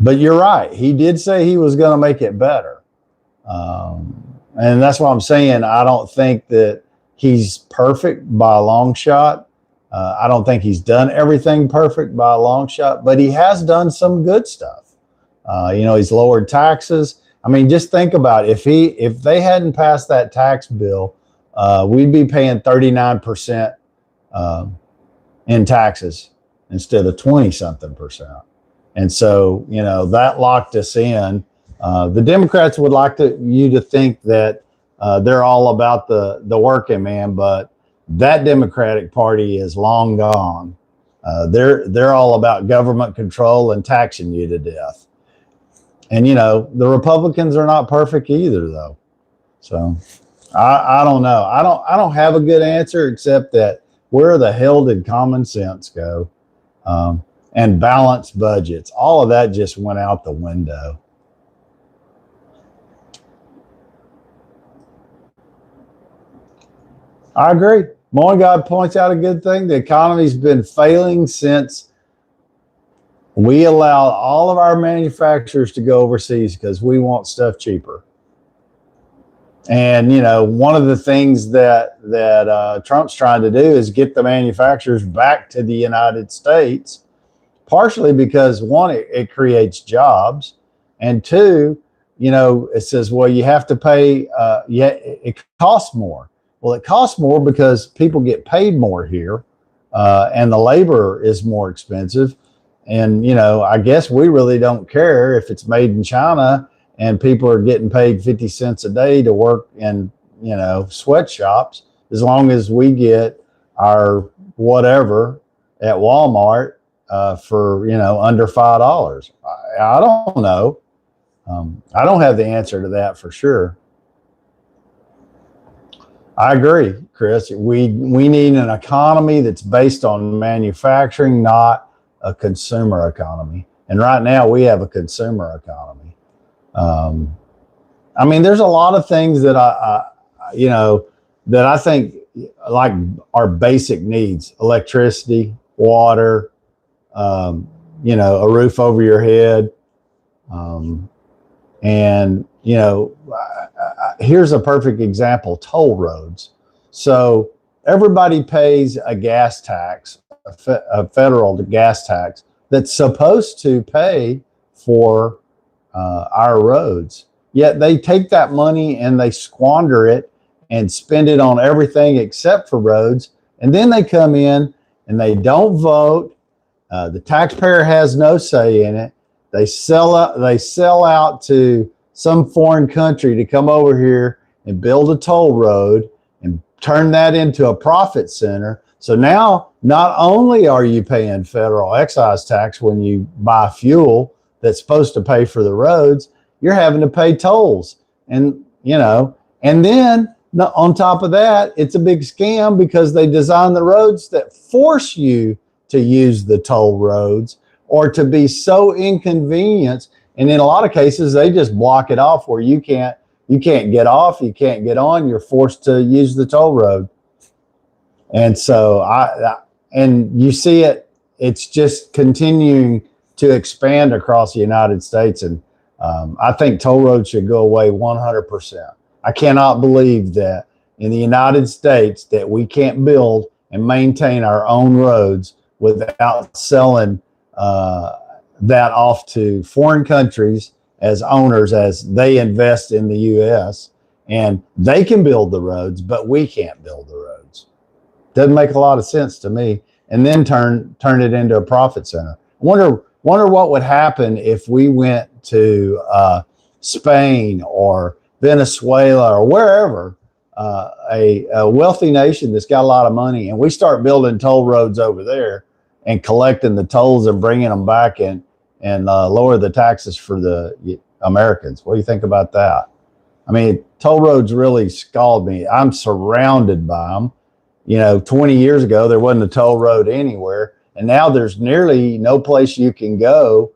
But you're right. He did say he was going to make it better. And that's what I'm saying. I don't think that he's perfect by a long shot. I don't think he's done everything perfect by a long shot, but he has done some good stuff. He's lowered taxes. I mean, just think about it. If they hadn't passed that tax bill, we'd be paying 39% in taxes instead of 20-something%. And so, that locked us in. The Democrats would like you to think that they're all about the working man, but that Democratic Party is long gone. They're all about government control and taxing you to death. And the Republicans are not perfect either, though. So I don't know. I don't have a good answer, except that where the hell did common sense go? And balanced budgets. All of that just went out the window. I agree. God points out a good thing. The economy's been failing since we allow all of our manufacturers to go overseas because we want stuff cheaper. And, you know, one of the things that Trump's trying to do is get the manufacturers back to the United States, partially because, one, it creates jobs. And two, you know, it says, well, you have to pay, it costs more. Well, it costs more because people get paid more here, and the labor is more expensive. And, you know, I guess we really don't care if it's made in China and people are getting paid 50 cents a day to work in, you know, sweatshops, as long as we get our whatever at Walmart for, you know, under $5. I don't know. I don't have the answer to that for sure. I agree, Chris. We need an economy that's based on manufacturing, not a consumer economy. And right now we have a consumer economy. I mean, there's a lot of things that you know, that I think like are basic needs: electricity, water, you know, a roof over your head. And, you know, here's a perfect example: toll roads. So everybody pays a gas tax, a federal gas tax that's supposed to pay for our roads. Yet they take that money and they squander it and spend it on everything except for roads. And then they come in and they don't vote. The taxpayer has no say in it. They sell out to some foreign country to come over here and build a toll road and turn that into a profit center. So now not only are you paying federal excise tax when you buy fuel that's supposed to pay for the roads, you're having to pay tolls. And, you know, and then on top of that, it's a big scam because they design the roads that force you to use the toll roads or to be so inconvenienced. And in a lot of cases, they just block it off where you can't get off, you can't get on, you're forced to use the toll road. And so and you see it's just continuing to expand across the United States. And I think toll roads should go away 100%. I cannot believe that in the United States that we can't build and maintain our own roads without selling that off to foreign countries as owners, as they invest in the U.S. and they can build the roads, but we can't build the roads. Doesn't make a lot of sense to me. And then turn it into a profit center. Wonder what would happen if we went to Spain or Venezuela or wherever, a wealthy nation that's got a lot of money, and we start building toll roads over there and collecting the tolls and bringing them back and lower the taxes for the Americans. What do you think about that? I mean, toll roads really scald me. I'm surrounded by them. You know, 20 years ago, there wasn't a toll road anywhere. And now there's nearly no place you can go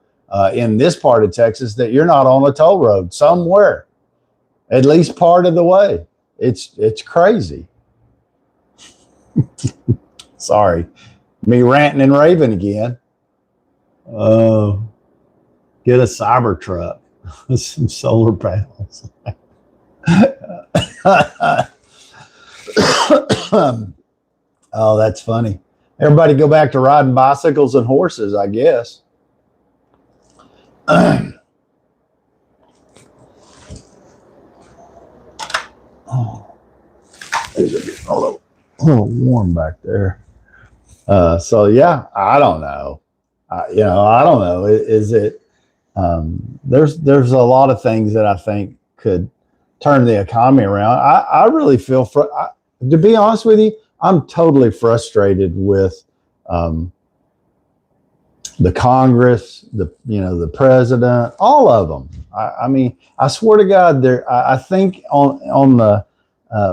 in this part of Texas that you're not on a toll road somewhere, at least part of the way. It's crazy. Sorry, me ranting and raving again. Get a cyber truck, some solar panels. Oh, that's funny. Everybody go back to riding bicycles and horses, I guess. Oh, it's a little warm back there. So yeah, I don't know. I don't know. Is it? There's a lot of things that I think could turn the economy around. I really feel to be honest with you, I'm totally frustrated with the Congress, the president, all of them. I mean, I swear to God, I think on the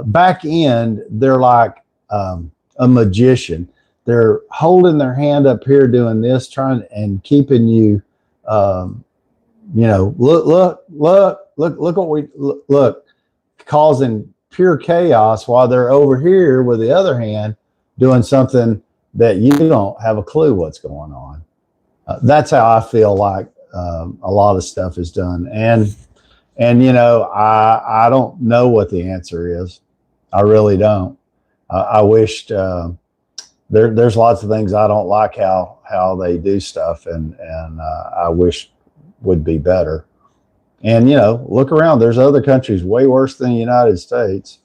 back end, they're like a magician. They're holding their hand up here, doing this, trying and keeping you, look what we look, causing pure chaos while they're over here with the other hand doing something that you don't have a clue what's going on. That's how I feel like a lot of stuff is done. And you know, I don't know what the answer is. I really don't. I wished there's lots of things I don't like how they do stuff, and I wish would be better. And you know, look around. There's other countries way worse than the United States.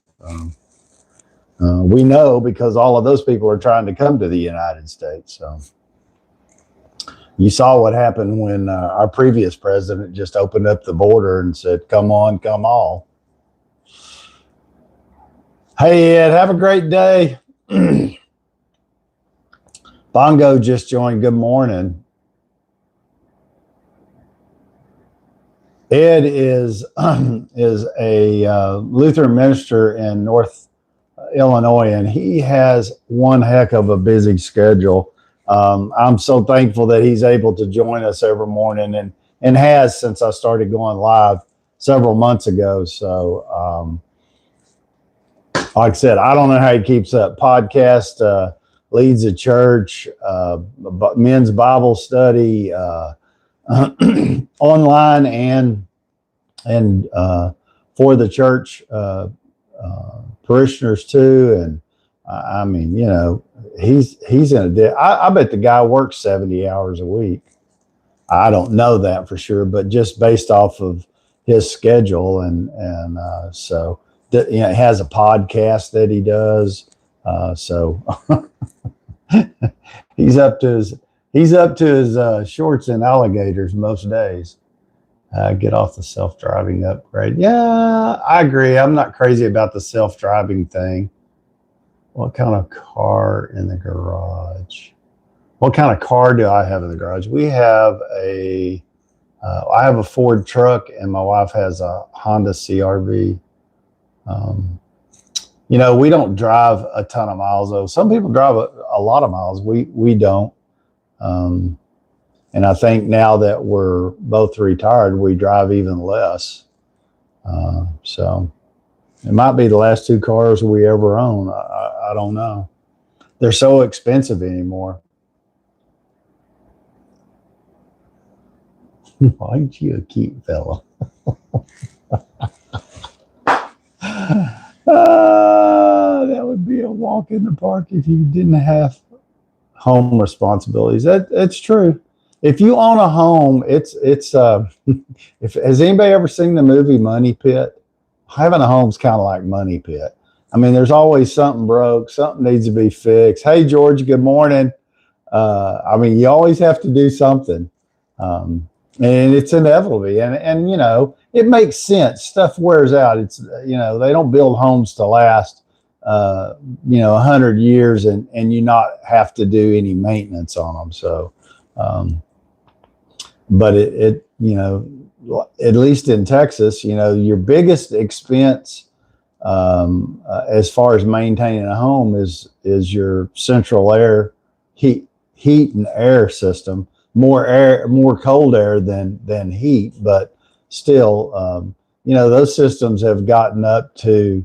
We know because all of those people are trying to come to the United States. So you saw what happened when our previous president just opened up the border and said, "Come on, come all." Hey Ed, have a great day. Bongo just joined. Good morning. Ed is a Lutheran minister in North Illinois, and he has one heck of a busy schedule. I'm so thankful that he's able to join us every morning, and has since I started going live several months ago. So, like I said, I don't know how he keeps up. Podcast, leads a church, men's Bible study, online and for the church parishioners too. And I mean, you know, he's in I bet the guy works 70 hours a week. I don't know that for sure, but just based off of his schedule and so you know, has a podcast that he does. So he's up to his shorts and alligators most days. Get off the self-driving upgrade. Yeah, I agree. I'm not crazy about the self-driving thing. What kind of car in the garage? What kind of car do I have in the garage? We have I have a Ford truck, and my wife has a Honda CRV. You know, we don't drive a ton of miles though. Some people drive a lot of miles. We don't. And I think now that we're both retired, we drive even less. So it might be the last two cars we ever own. I don't know. They're so expensive anymore. Aren't you a cute fella? That would be a walk in the park if you didn't have home responsibilities. That's true. If you own a home, it's if has anybody ever seen the movie Money Pit? Having a home's kind of like Money Pit. I mean, there's always something broke, something needs to be fixed. Hey George, good morning. I mean, you always have to do something. And it's inevitable. And you know, it makes sense. Stuff wears out. It's, you know, they don't build homes to last, you know, 100 years and you not have to do any maintenance on them. So, but it, you know, at least in Texas, you know, your biggest expense, as far as maintaining a home is your central air heat and air system. More cold air than heat, but still, you know, those systems have gotten up to,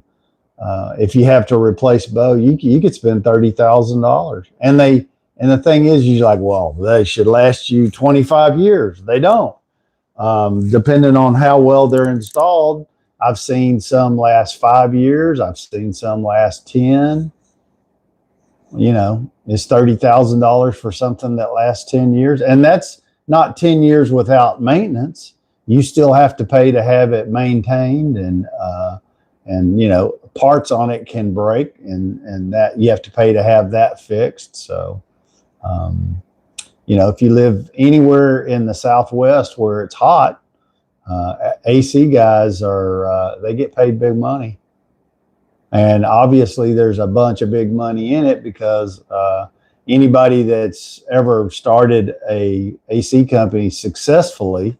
if you have to replace a bow, you could spend $30,000. And the thing is, you're like, well, they should last you 25 years. They don't. Depending on how well they're installed, I've seen some last 5 years. I've seen some last 10. You know, is $30,000 for something that lasts 10 years. And that's not 10 years without maintenance. You still have to pay to have it maintained, and you know, parts on it can break, and that you have to pay to have that fixed. So, you know, if you live anywhere in the Southwest where it's hot, AC guys they get paid big money. And obviously there's a bunch of big money in it because anybody that's ever started a AC company successfully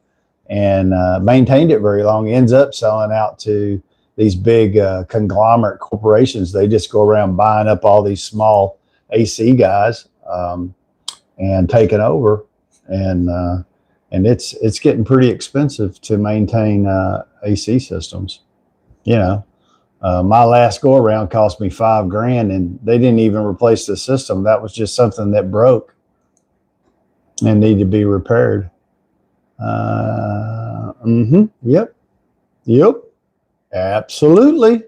and maintained it very long ends up selling out to these big conglomerate corporations. They just go around buying up all these small AC guys and taking over. And it's getting pretty expensive to maintain AC systems, you know. My last go around cost me $5,000, and they didn't even replace the system. That was just something that broke and needed to be repaired. Yep. Absolutely.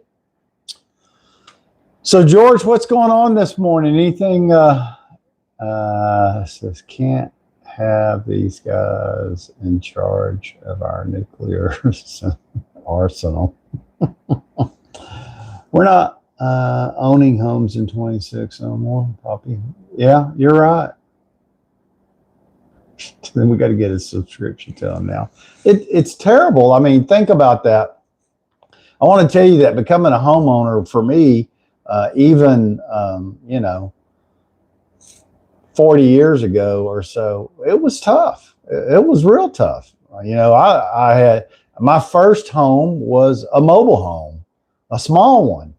So George, what's going on this morning? Anything? Says can't have these guys in charge of our nuclear arsenal. We're not owning homes in 26 no more, Poppy. Yeah, you're right. Then we got to get a subscription to them now. It's terrible. I mean, think about that. I want to tell you that becoming a homeowner for me, even 40 years ago or so, it was tough. It was real tough. I had my first home was a mobile home, a small one.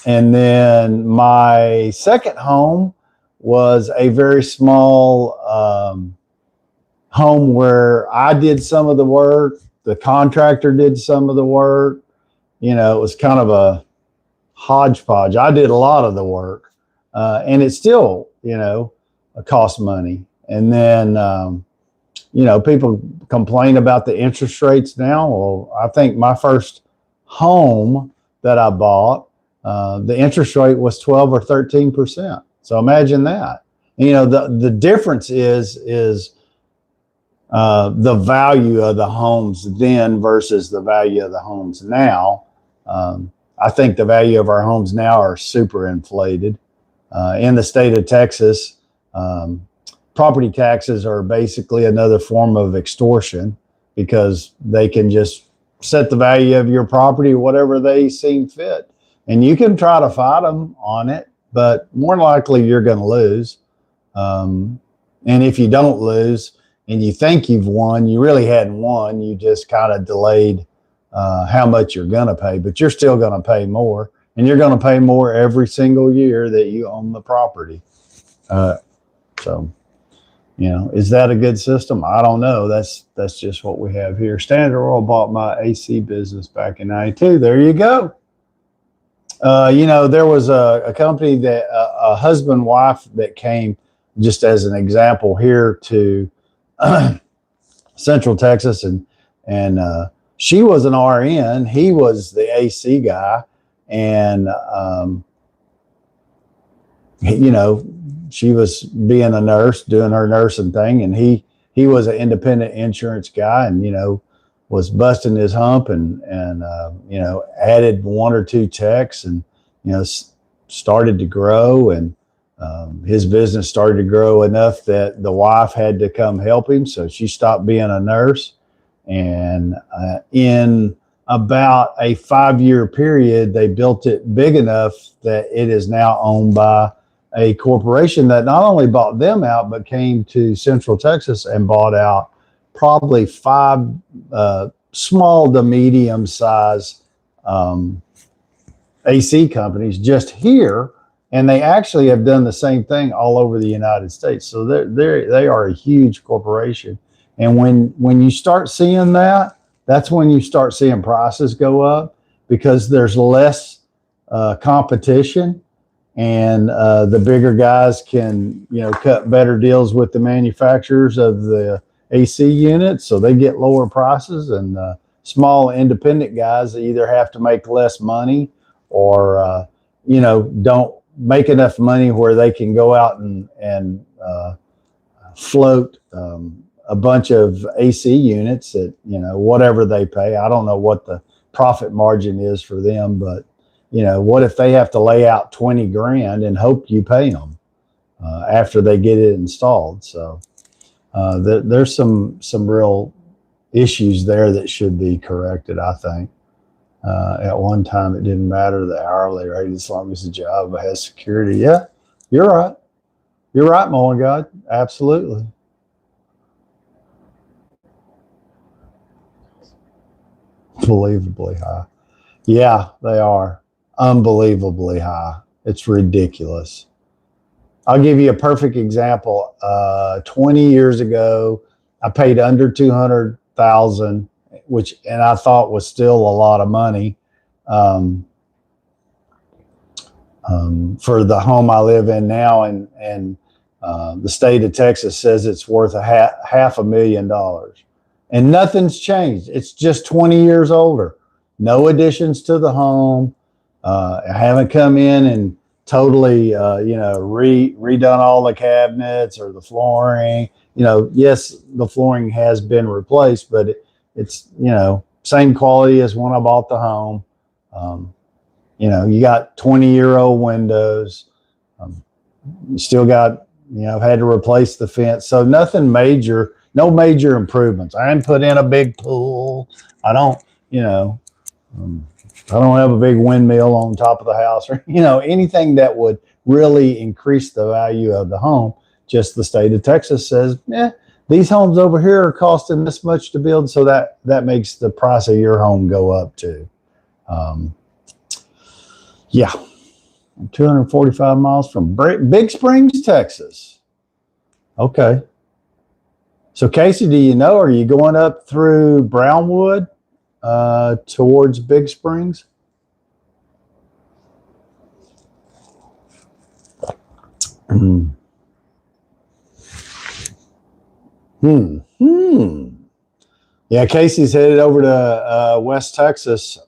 And then my second home was a very small home where I did some of the work. The contractor did some of the work. It was kind of a hodgepodge. I did a lot of the work, and it still, cost money. And then, people complain about the interest rates now. Well, I think my first home that I bought, the interest rate was 12 or 13%. So imagine that. The difference is the value of the homes then versus the value of the homes now. I think the value of our homes now are super inflated. In the state of Texas, property taxes are basically another form of extortion because they can just set the value of your property whatever they seem fit. And you can try to fight them on it, but more likely you're going to lose. And if you don't lose and you think you've won, you really hadn't won. You just kind of delayed how much you're going to pay, but you're still going to pay more. And you're going to pay more every single year that you own the property. Is that a good system? I don't know. That's just what we have here. Standard Oil bought my AC business back in '92. There you go. There was a company that a husband and wife that came, just as an example, here to Central Texas, and she was an RN. He was the AC guy, and she was being a nurse, doing her nursing thing, and he was an independent insurance guy, and was busting his hump, and added one or two techs, and started to grow, and his business started to grow enough that the wife had to come help him, so she stopped being a nurse. And in about a 5-year period, they built it big enough that it is now owned by a corporation that not only bought them out, but came to Central Texas and bought out probably 5 small to medium size AC companies just here. And they actually have done the same thing all over the United States. So they are a huge corporation. And when you start seeing that, that's when you start seeing prices go up, because there's less competition, and the bigger guys can cut better deals with the manufacturers of the AC units, so they get lower prices, and small independent guys either have to make less money or don't make enough money where they can go out and float a bunch of AC units at whatever they pay. I don't know what the profit margin is for them, but what if they have to lay out $20,000 and hope you pay them after they get it installed? So there's some real issues there that should be corrected, I think. At one time, it didn't matter the hourly rate as long as the job has security. Yeah, you're right. You're right, Mo and God. Absolutely. Unbelievably high. Yeah, they are. Unbelievably high. It's ridiculous. I'll give you a perfect example. 20 years ago, I paid under $200,000 and I thought was still a lot of money. For the home I live in now, and the state of Texas says it's worth $500,000, and nothing's changed. It's just 20 years older. No additions to the home. I haven't come in and totally, redone all the cabinets or the flooring. Yes, the flooring has been replaced, but it's same quality as when I bought the home. You got 20-year-old windows. You still got, I've had to replace the fence. So nothing major, no major improvements. I didn't put in a big pool. I don't have a big windmill on top of the house or, anything that would really increase the value of the home. Just the state of Texas says, these homes over here are costing this much to build. So that makes the price of your home go up too. Yeah, 245 miles from Big Springs, Texas. Okay. So Casey, do you know, are you going up through Brownwood towards Big Springs? Yeah, Casey's headed over to West Texas,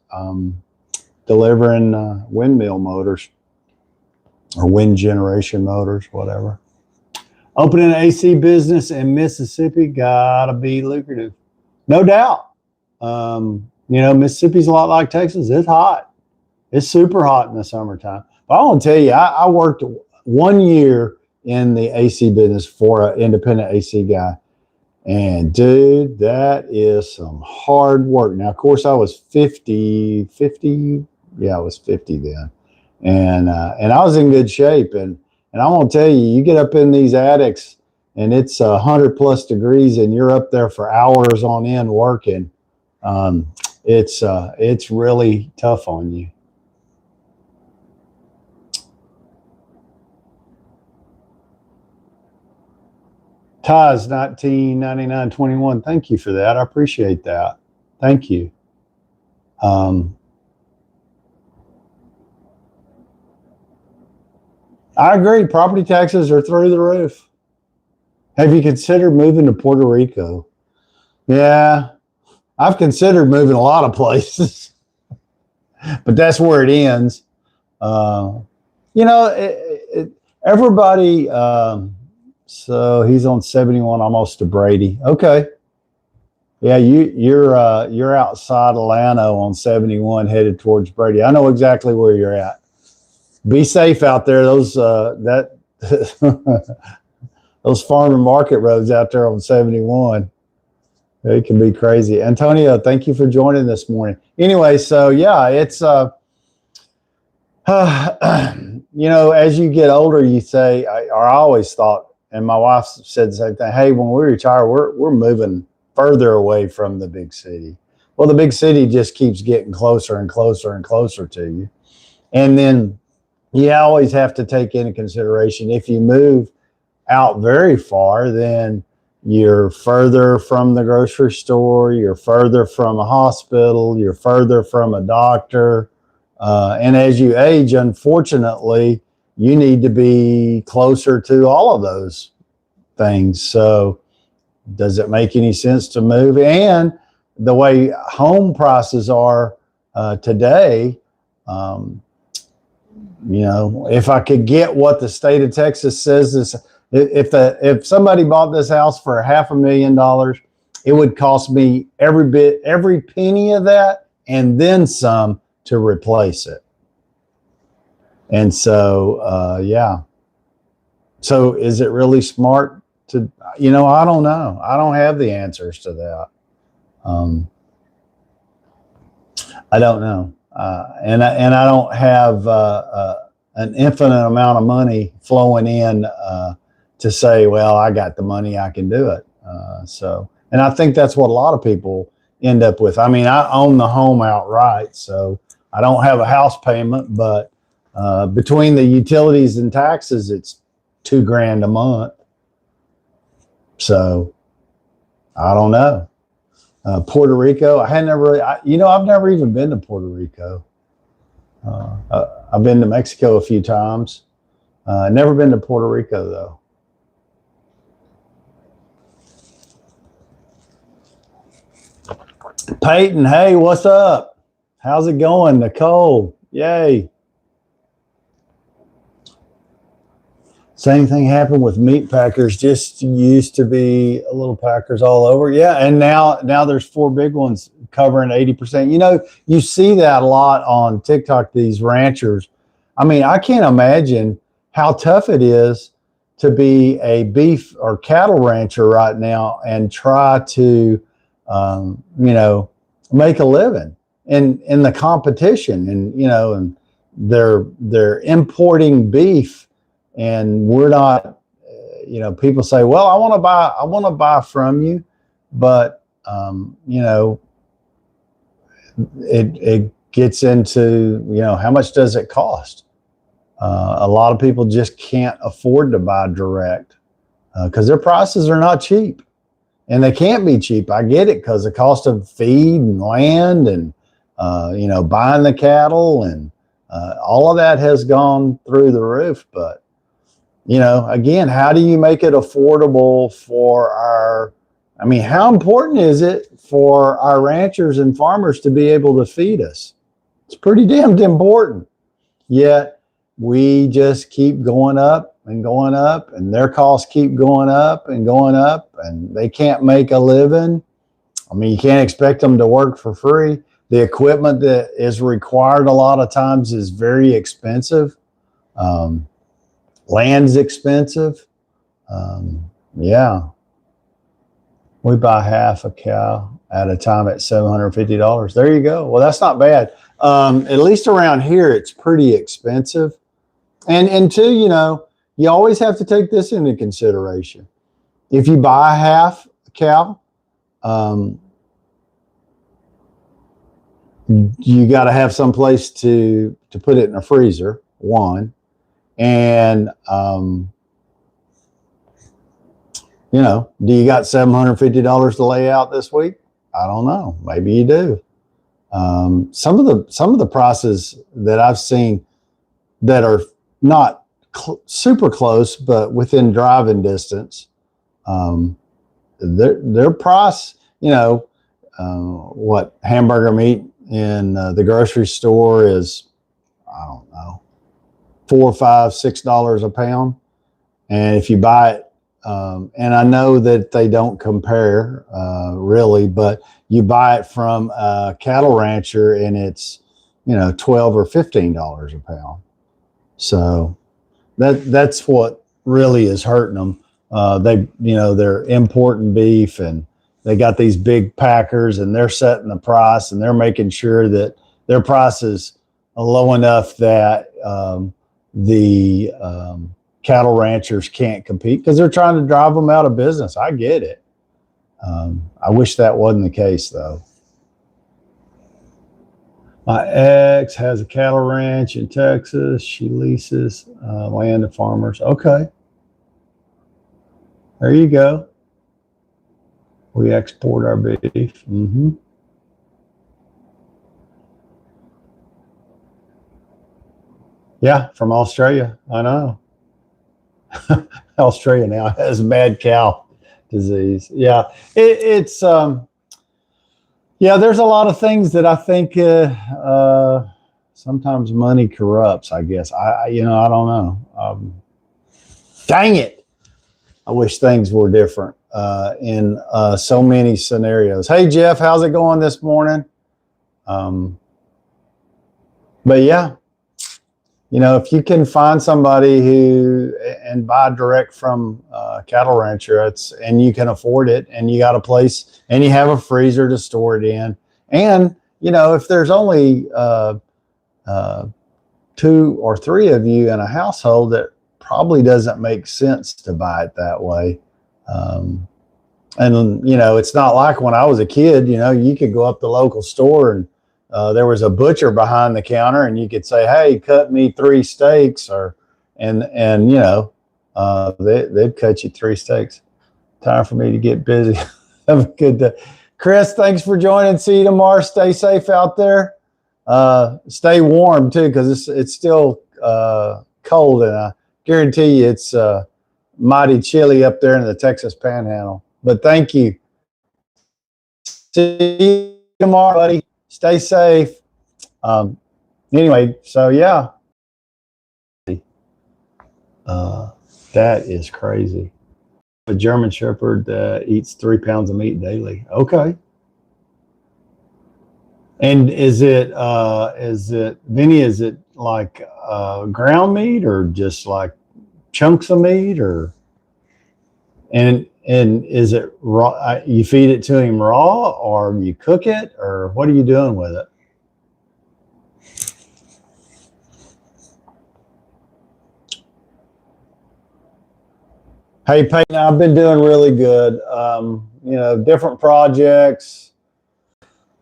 delivering windmill motors or wind generation motors, whatever. Opening an AC business in Mississippi gotta be lucrative, no doubt. Mississippi's a lot like Texas. It's hot. It's super hot in the summertime. But I want to tell you, I worked 1 year in the AC business for an independent AC guy. And dude, that is some hard work. Now, of course, I was 50. Yeah, I was 50 then. And I was in good shape. And I want to tell you, you get up in these attics and it's 100+ degrees and you're up there for hours on end working. It's really tough on you. Taz 1999-21. Thank you for that. I appreciate that. Thank you. I agree. Property taxes are through the roof. Have you considered moving to Puerto Rico? Yeah, I've considered moving a lot of places, but that's where it ends. Everybody. So he's on 71, almost to Brady. Okay. Yeah, you're outside Atlanta on 71, headed towards Brady. I know exactly where you're at. Be safe out there. Those those farm and market roads out there on 71. They can be crazy. Antonio, thank you for joining this morning. Anyway, so yeah, it's as you get older, you say, I always thought, and my wife said the same thing, hey, when we retire, we're moving further away from the big city. Well, the big city just keeps getting closer and closer and closer to you. And then you always have to take into consideration, if you move out very far, then you're further from the grocery store, you're further from a hospital, you're further from a doctor. And as you age, unfortunately, you need to be closer to all of those things. So does it make any sense to move? And the way home prices are today, if I could get what the state of Texas says is, if somebody bought this house for $500,000, it would cost me every penny of that and then some to replace it. And so, yeah. So is it really smart to, I don't know. I don't have the answers to that. I don't know. And I don't have an infinite amount of money flowing in to say, well, I got the money, I can do it. And I think that's what a lot of people end up with. I mean, I own the home outright, so I don't have a house payment, but between the utilities and taxes, it's $2,000 a month. So I don't know. Puerto Rico. I had never, I've never even been to Puerto Rico. I've been to Mexico a few times. Never been to Puerto Rico though. Peyton, hey, what's up? How's it going? Nicole, yay. Same thing happened with meat packers. Just used to be a little packers all over. Yeah, and now there's 4 big ones covering 80%. You see that a lot on TikTok, these ranchers. I mean, I can't imagine how tough it is to be a beef or cattle rancher right now and try to make a living in the competition, and they're importing beef, and we're not, people say, well, I want to buy from you, but it gets into, how much does it cost? A lot of people just can't afford to buy direct because their prices are not cheap. And they can't be cheap. I get it, because the cost of feed and land and, buying the cattle and all of that has gone through the roof. But, again, how do you make it affordable for how important is it for our ranchers and farmers to be able to feed us? It's pretty damn important. Yet we just keep going up and going up, and their costs keep going up and going up, and they can't make a living. I mean, you can't expect them to work for free. The equipment that is required a lot of times is very expensive. Land's expensive. Yeah. We buy half a cow at a time at $750. There you go. Well, that's not bad. At least around here, it's pretty expensive. And two, you always have to take this into consideration. If you buy half a cow, you got to have some place to put it in a freezer, one. And, do you got $750 to lay out this week? I don't know. Maybe you do. Some of the prices that I've seen that are not super close, but within driving distance, their price, what hamburger meat in the grocery store is, I don't know, $4, $5, $6 a pound. And if you buy it, and I know that they don't compare really, but you buy it from a cattle rancher and it's, $12 or $15 a pound. So that's what really is hurting them. They're importing beef, and they got these big packers, and they're setting the price, and they're making sure that their price is low enough that the cattle ranchers can't compete, because they're trying to drive them out of business. I get it. I wish that wasn't the case, though. My ex has a cattle ranch in Texas. She leases land to farmers. Okay. There you go. We export our beef. Mm-hmm. Yeah, from Australia. I know. Australia now has mad cow disease. Yeah, it's there's a lot of things that I think sometimes money corrupts, I guess. I don't know. Dang it. I wish things were different in so many scenarios. Hey, Jeff, how's it going this morning? But yeah, if you can find somebody and buy direct from a cattle rancher, and you can afford it, and you got a place, and you have a freezer to store it in. And, if there's only 2 or 3 of you in a household, that probably doesn't make sense to buy it that way. And, it's not like when I was a kid, you could go up the local store and there was a butcher behind the counter, and you could say, hey, cut me 3 steaks, they'd cut you 3 steaks. Time for me to get busy. Have a good day. Chris, thanks for joining. See you tomorrow. Stay safe out there. Stay warm too, because it's still cold, and I guarantee you it's mighty chilly up there in the Texas Panhandle. But thank you. See you tomorrow, buddy. Stay safe. Anyway, so yeah. That is crazy. A German Shepherd that eats 3 pounds of meat daily. Okay. And is it Vinny, is it like ground meat or just like chunks of meat, or and is it raw? You feed it to him raw, or you cook it, or what are you doing with it? Hey, Peyton, I've been doing really good. Different projects.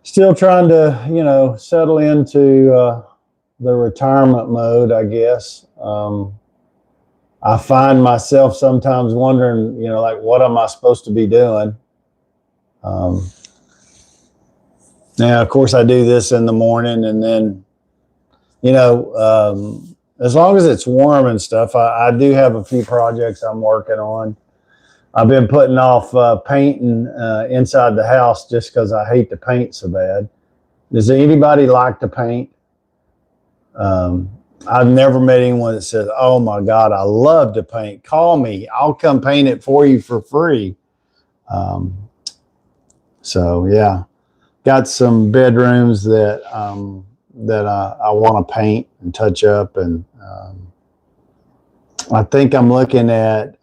Still trying to, settle into the retirement mode, I guess. I find myself sometimes wondering, like, what am I supposed to be doing? Now, of course, I do this in the morning, and then, as long as it's warm and stuff, I do have a few projects I'm working on. I've been putting off painting inside the house just because I hate to paint so bad. Does anybody like to paint? I've never met anyone that says, "Oh my God, I love to paint. Call me. I'll come paint it for you for free." So yeah, got some bedrooms that I want to paint and touch up, and I think I'm looking at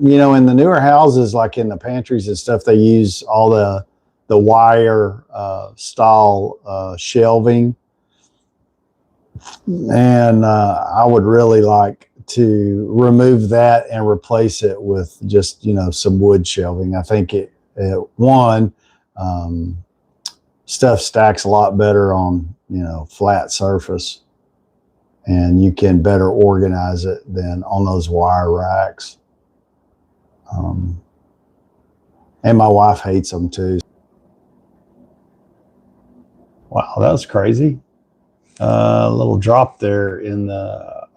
in the newer houses, like in the pantries and stuff, they use all the wire style shelving. And I would really like to remove that and replace it with just, some wood shelving. I think stuff stacks a lot better on, flat surface, and you can better organize it than on those wire racks. And my wife hates them too. Wow, that was crazy. A little drop there in the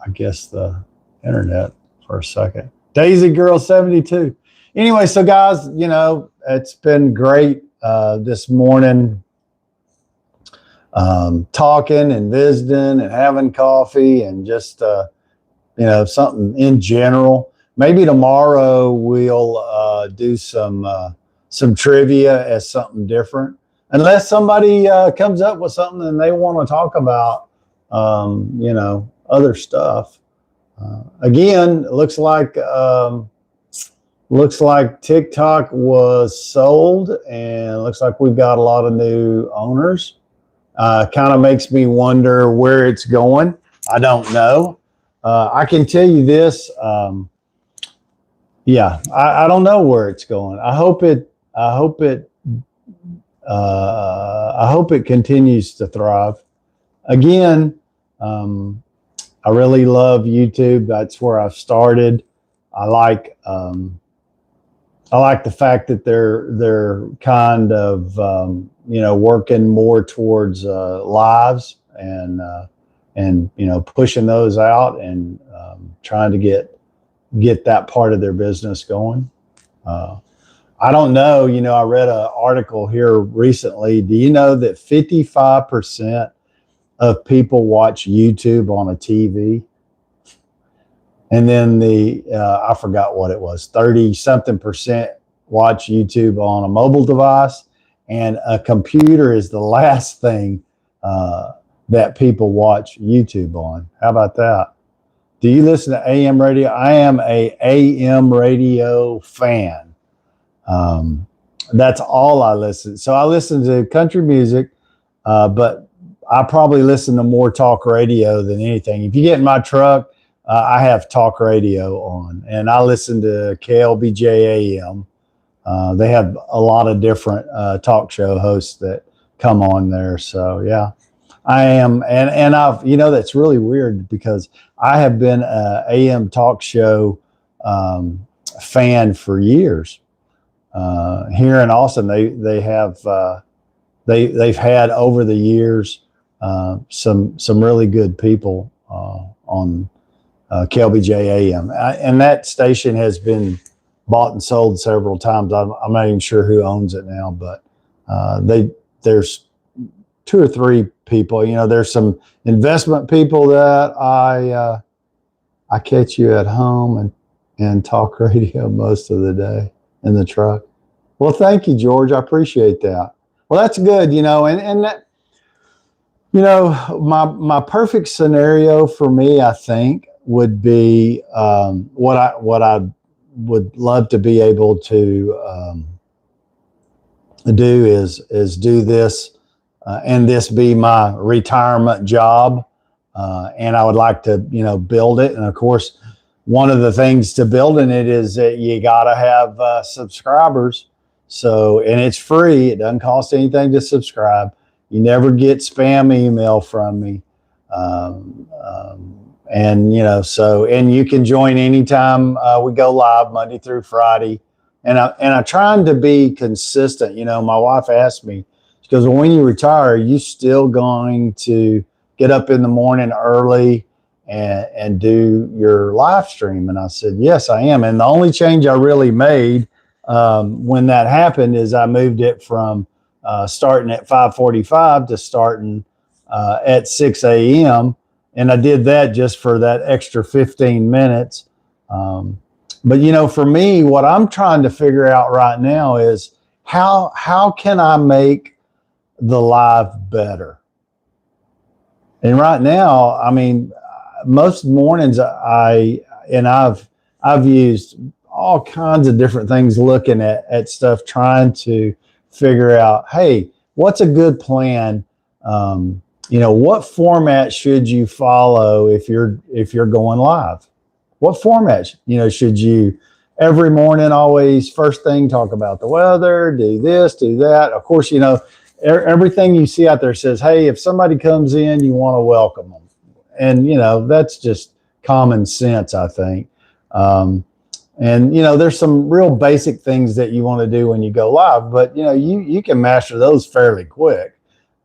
internet for a second. Daisy Girl 72. Anyway, so guys, it's been great this morning, talking and visiting and having coffee and just something in general. Maybe tomorrow we'll do some trivia as something different. Unless somebody comes up with something and they want to talk about, other stuff. Again, looks like TikTok was sold, and looks like we've got a lot of new owners. Kind of makes me wonder where it's going. I don't know. I can tell you this. I don't know where it's going. I hope it continues to thrive. Again, I really love YouTube. That's where I've started. I like the fact that they're kind of working more towards lives and pushing those out and trying to get that part of their business going. I don't know, I read an article here recently. Do you know that 55% of people watch YouTube on a TV? And then I forgot what it was, 30-something% watch YouTube on a mobile device, and a computer is the last thing that people watch YouTube on. How about that? Do you listen to AM radio? I am a AM radio fan. That's all I listen. So I listen to country music, but I probably listen to more talk radio than anything. If you get in my truck, I have talk radio on, and I listen to KLBJ AM. They have a lot of different talk show hosts that come on there. So yeah, I am, and I've, that's really weird because I have been a AM talk show fan for years. here in Austin, they've had over the years some really good people on KLBJ-AM, and that station has been bought and sold several times. I'm not even sure who owns it now, but there's 2 or 3 people. You know, there's some investment people that I catch you at home and talk radio most of the day in the truck. Well, thank you, George. I appreciate that. Well, that's good. You know, and that, you know, my perfect scenario for me, I think, would be what I would love to be able to do is do this and this be my retirement job, and I would like to, you know, build it. And of course, one of the things to building it is that you got to have subscribers. So, and it's free. It doesn't cost anything to subscribe. You never get spam email from me. And, you know, so, and you can join anytime we go live Monday through Friday. And I'm trying to be consistent. You know, my wife asked me, she goes, well, when you retire, are you still going to get up in the morning early and do your live stream? And I said, yes, I am. And the only change I really made when that happened is I moved it from starting at 5:45 to starting at 6 a.m. And I did that just for that extra 15 minutes. But, you know, for me, what I'm trying to figure out right now is how can I make the live better? And right now, I mean, most mornings I've used all kinds of different things, looking at stuff, trying to figure out, hey, what's a good plan? You know, what format should you follow if you're going live? What format, you know, should you every morning, always first thing, talk about the weather, do this, do that? Of course, you know, everything you see out there says, hey, if somebody comes in, you want to welcome them. And, you know, that's just common sense, I think. And, you know, there's some real basic things that you want to do when you go live, but, you know, you can master those fairly quick.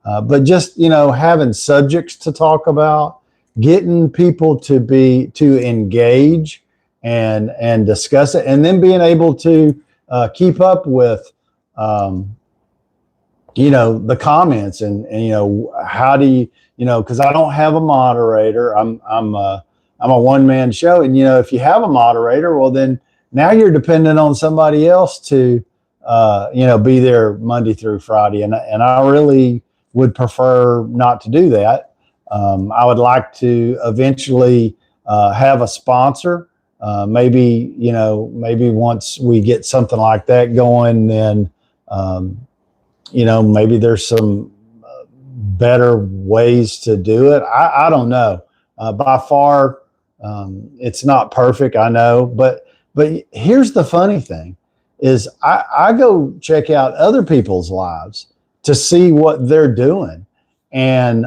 But just, you know, having subjects to talk about, getting people to engage and discuss it, and then being able to keep up with, you know, the comments and, you know, how do you know, because I don't have a moderator. I'm a one-man show. And, you know, if you have a moderator, well, then now you're dependent on somebody else to, you know, be there Monday through Friday. And I really would prefer not to do that. I would like to eventually have a sponsor. Maybe, you know, maybe once we get something like that going, then, you know, maybe there's some better ways to do it. I don't know. By far, it's not perfect, I know. But here's the funny thing is I go check out other people's lives to see what they're doing. And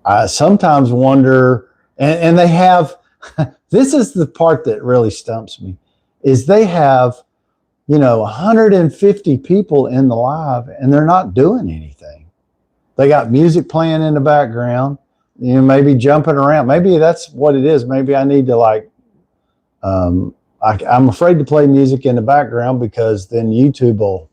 I sometimes wonder, and they have, this is the part that really stumps me, is they have, you know, 150 people in the live and they're not doing anything. They got music playing in the background, you know, maybe jumping around. Maybe that's what it is. Maybe I need to, like, I'm afraid to play music in the background because then YouTube will,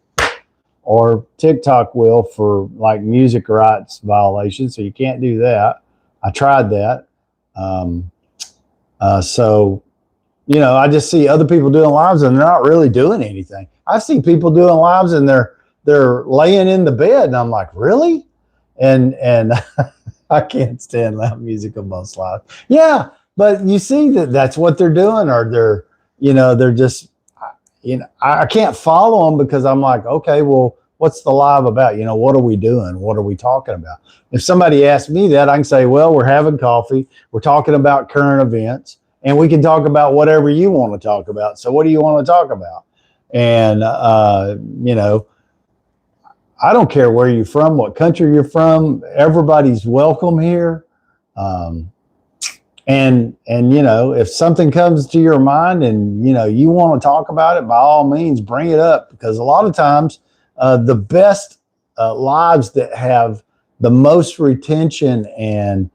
or TikTok will, for like music rights violations. So you can't do that. I tried that. So, you know, I just see other people doing lives and they're not really doing anything. I see people doing lives and they're laying in the bed and I'm like, really? And I can't stand loud music on most lives. Yeah, but you see that's what they're doing, or they're, you know, they're just, you know, I can't follow them because I'm like, okay, well, what's the live about? You know, what are we doing? What are we talking about? If somebody asks me that, I can say, well, we're having coffee. We're talking about current events, and we can talk about whatever you want to talk about. So what do you want to talk about? And, you know, I don't care where you're from, what country you're from. Everybody's welcome here. And you know, if something comes to your mind and you know you want to talk about it, by all means bring it up, because a lot of times the best lives that have the most retention and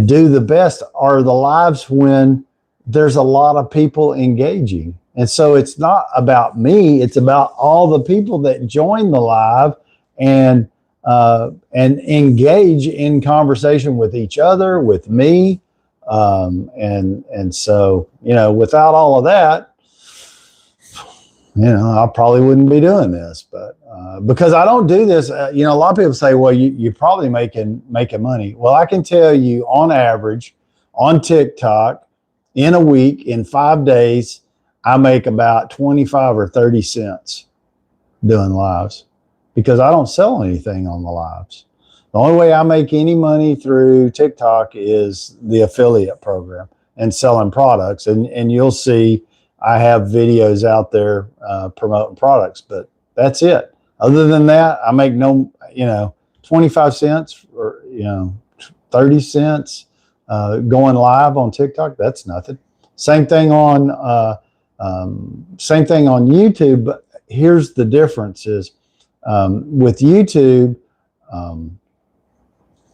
do the best are the lives when there's a lot of people engaging. And so it's not about me, it's about all the people that join the live and engage in conversation with each other, with me. And so, you know, without all of that, you know, I probably wouldn't be doing this, but because I don't do this, you know, a lot of people say, well, you're probably making money. Well, I can tell you on average on TikTok in a week, in 5 days, I make about 25 or 30 cents doing lives, because I don't sell anything on the lives. The only way I make any money through TikTok is the affiliate program and selling products. And you'll see I have videos out there promoting products, but that's it. Other than that, I make no, you know, 25 cents or, you know, 30 cents going live on TikTok. That's nothing. Same thing on YouTube. But here's the difference is with YouTube,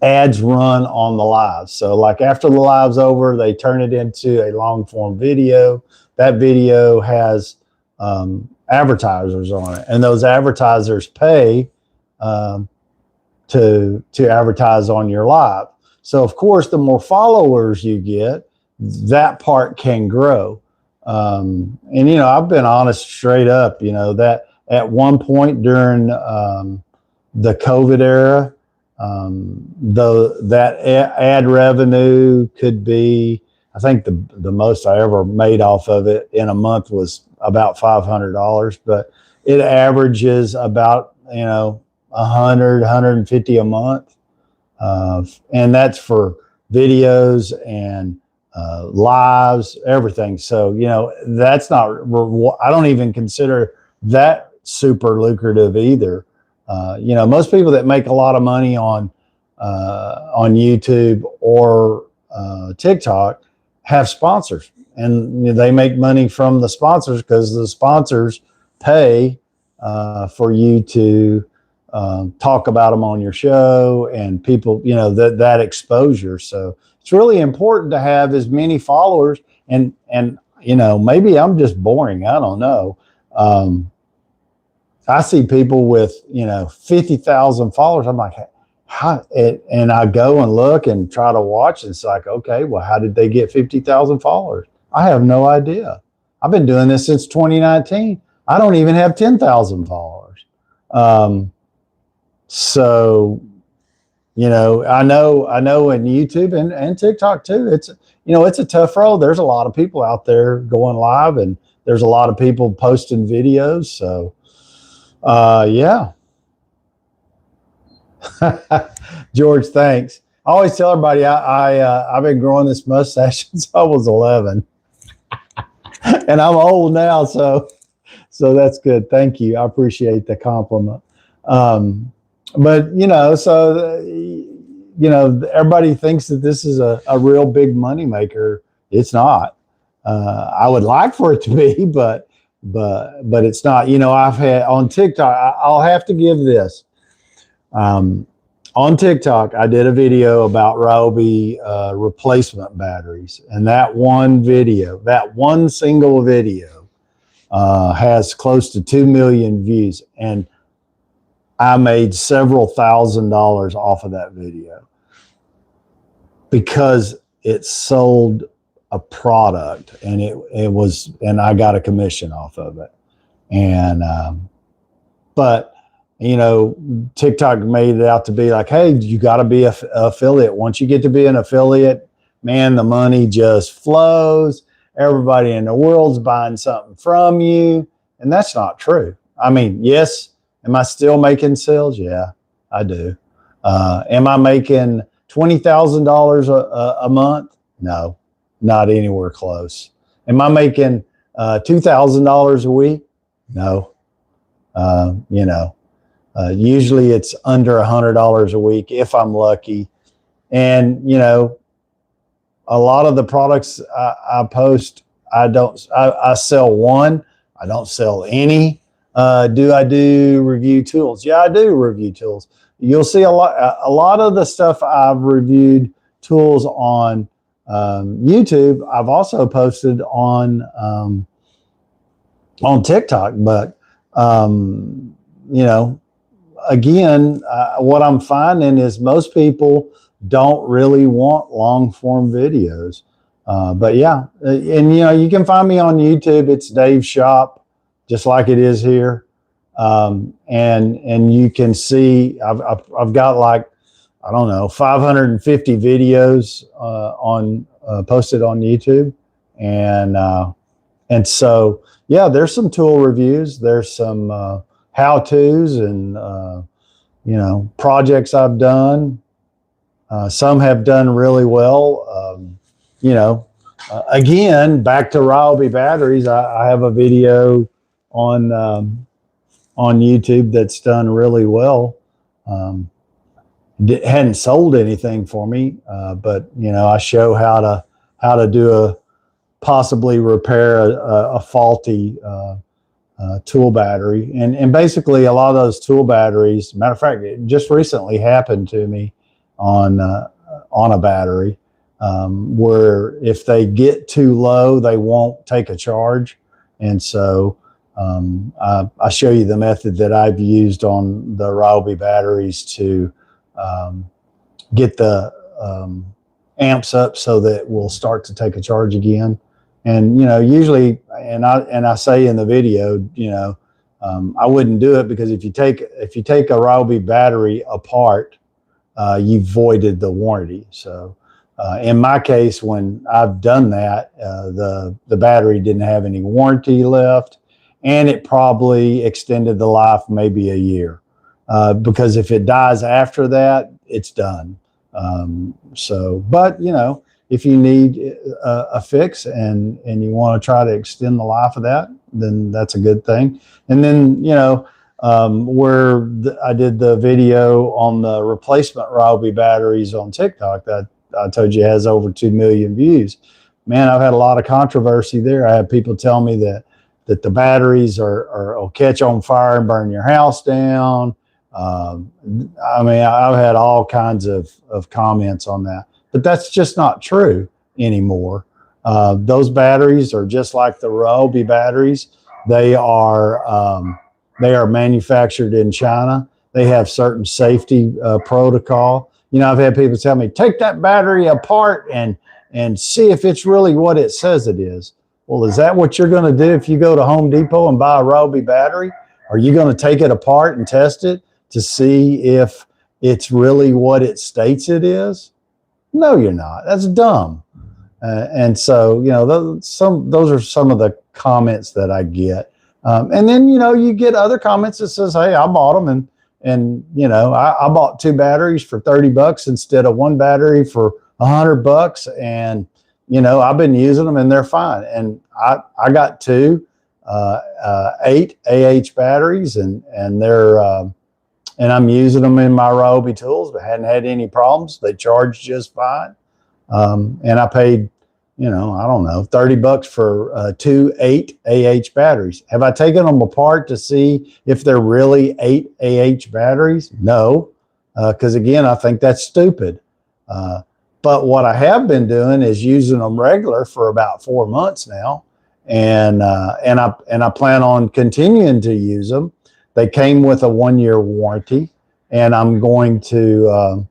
ads run on the live. So like after the live's over, they turn it into a long form video. That video has advertisers on it, and those advertisers pay to advertise on your live. So of course, the more followers you get, that part can grow. And you know, I've been honest straight up, you know, that at one point during the COVID era, that ad revenue could be, I think the most I ever made off of it in a month was about $500, but it averages about, you know, 100, 150 a month. And that's for videos and lives, everything. So, you know, that's not, I don't even consider that super lucrative either. You know, most people that make a lot of money on YouTube or TikTok have sponsors, and they make money from the sponsors because the sponsors pay for you to talk about them on your show, and people, you know, that exposure. So it's really important to have as many followers, and you know, maybe I'm just boring, I don't know. I see people with, you know, 50,000 followers. I'm like, how? And I go and look and try to watch. And it's like, okay, well, how did they get 50,000 followers? I have no idea. I've been doing this since 2019. I don't even have 10,000 followers. So, you know, I know in YouTube and TikTok too, it's, you know, it's a tough road. There's a lot of people out there going live, and there's a lot of people posting videos. So, yeah. George, thanks. I always tell everybody I've been growing this mustache since I was 11, and I'm old now, so that's good. Thank you. I appreciate the compliment. But you know, so you know, everybody thinks that this is a real big money maker. It's not. I would like for it to be, but it's not. You know, I've had on TikTok, I'll have to give this. On TikTok, I did a video about Ryobi replacement batteries, and that one single video has close to 2 million views, and I made several $1,000s off of that video because it sold a product, and and I got a commission off of it. And but you know, TikTok made it out to be like, hey, you got to be an affiliate. Once you get to be an affiliate, man, the money just flows. Everybody in the world's buying something from you. And that's not true. I mean, yes, am I still making sales? Yeah, I do. Am I making $20,000 a month? No, not anywhere close. Am I making $2,000 a week? No. You know, usually it's under $100 a week if I'm lucky. And, you know, a lot of the products I post, I sell one. I don't sell any. Do I do review tools? Yeah, I do review tools. You'll see a lot of the stuff I've reviewed tools on YouTube. I've also posted on TikTok, but you know, again, what I'm finding is most people don't really want long form videos. But yeah, and you know, you can find me on YouTube. It's Dave's Shop, just like it is here. And you can see I've got like, I don't know, 550 videos on posted on YouTube, and so yeah, there's some tool reviews. There's some how-tos and you know, projects I've done. Some have done really well. You know, again, back to Ryobi batteries. I have a video on YouTube that's done really well. Hadn't sold anything for me, but you know, I show how to do possibly repair a faulty tool battery, and basically a lot of those tool batteries. Matter of fact, it just recently happened to me on a battery, where if they get too low, they won't take a charge, and so I show you the method that I've used on the Ryobi batteries to get the amps up so that we'll start to take a charge again. And you know, usually, and I say in the video, you know, I wouldn't do it, because if you take a Ryobi battery apart, you've voided the warranty. So in my case, when I've done that, the battery didn't have any warranty left, and it probably extended the life maybe a year, because if it dies after that, it's done. So, but you know, if you need a fix and you want to try to extend the life of that, then that's a good thing. And then, you know, where I did the video on the replacement Ryobi batteries on TikTok that I told you has over 2 million views. Man, I've had a lot of controversy there. I had people tell me that the batteries will catch on fire and burn your house down. I mean, I've had all kinds of comments on that, but that's just not true anymore. Those batteries are just like the Ryobi batteries. They are manufactured in China. They have certain safety protocol. You know, I've had people tell me, take that battery apart and see if it's really what it says it is. Well, is that what you're going to do if you go to Home Depot and buy a Ryobi battery? Are you going to take it apart and test it to see if it's really what it states it is? No, you're not. That's dumb. And so, you know, those are some of the comments that I get. And then, you know, you get other comments that says, hey, I bought them and you know, I bought 2 batteries for $30 instead of 1 battery for $100. And, you know, I've been using them and they're fine. And I got 2 8 batteries and they're, and I'm using them in my Ryobi tools, but hadn't had any problems. They charge just fine. And I paid, you know, I don't know, $30 for 2 8 batteries. Have I taken them apart to see if they're really 8 batteries? No, because again, I think that's stupid. But what I have been doing is using them regular for about 4 months now, and I plan on continuing to use them. They came with a 1-year warranty, and I'm going to,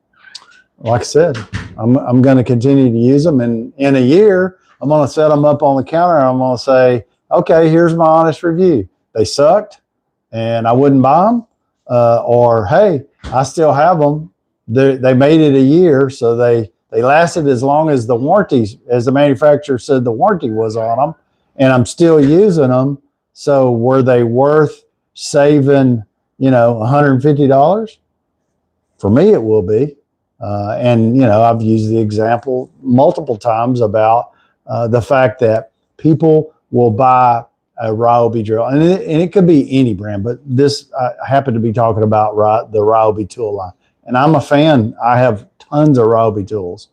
like I said, I'm going to continue to use them. And in a year, I'm going to set them up on the counter. And I'm going to say, okay, here's my honest review. They sucked, and I wouldn't buy them. Or hey, I still have them. They made it a year, so they lasted as long as the warranty, as the manufacturer said the warranty was on them, and I'm still using them. So were they worth saving, you know, $150? For me, it will be. And, you know, I've used the example multiple times about the fact that people will buy a Ryobi drill, and it could be any brand, but this, I happen to be talking about the Ryobi tool line. And I'm a fan. I have tons of Ryobi tools.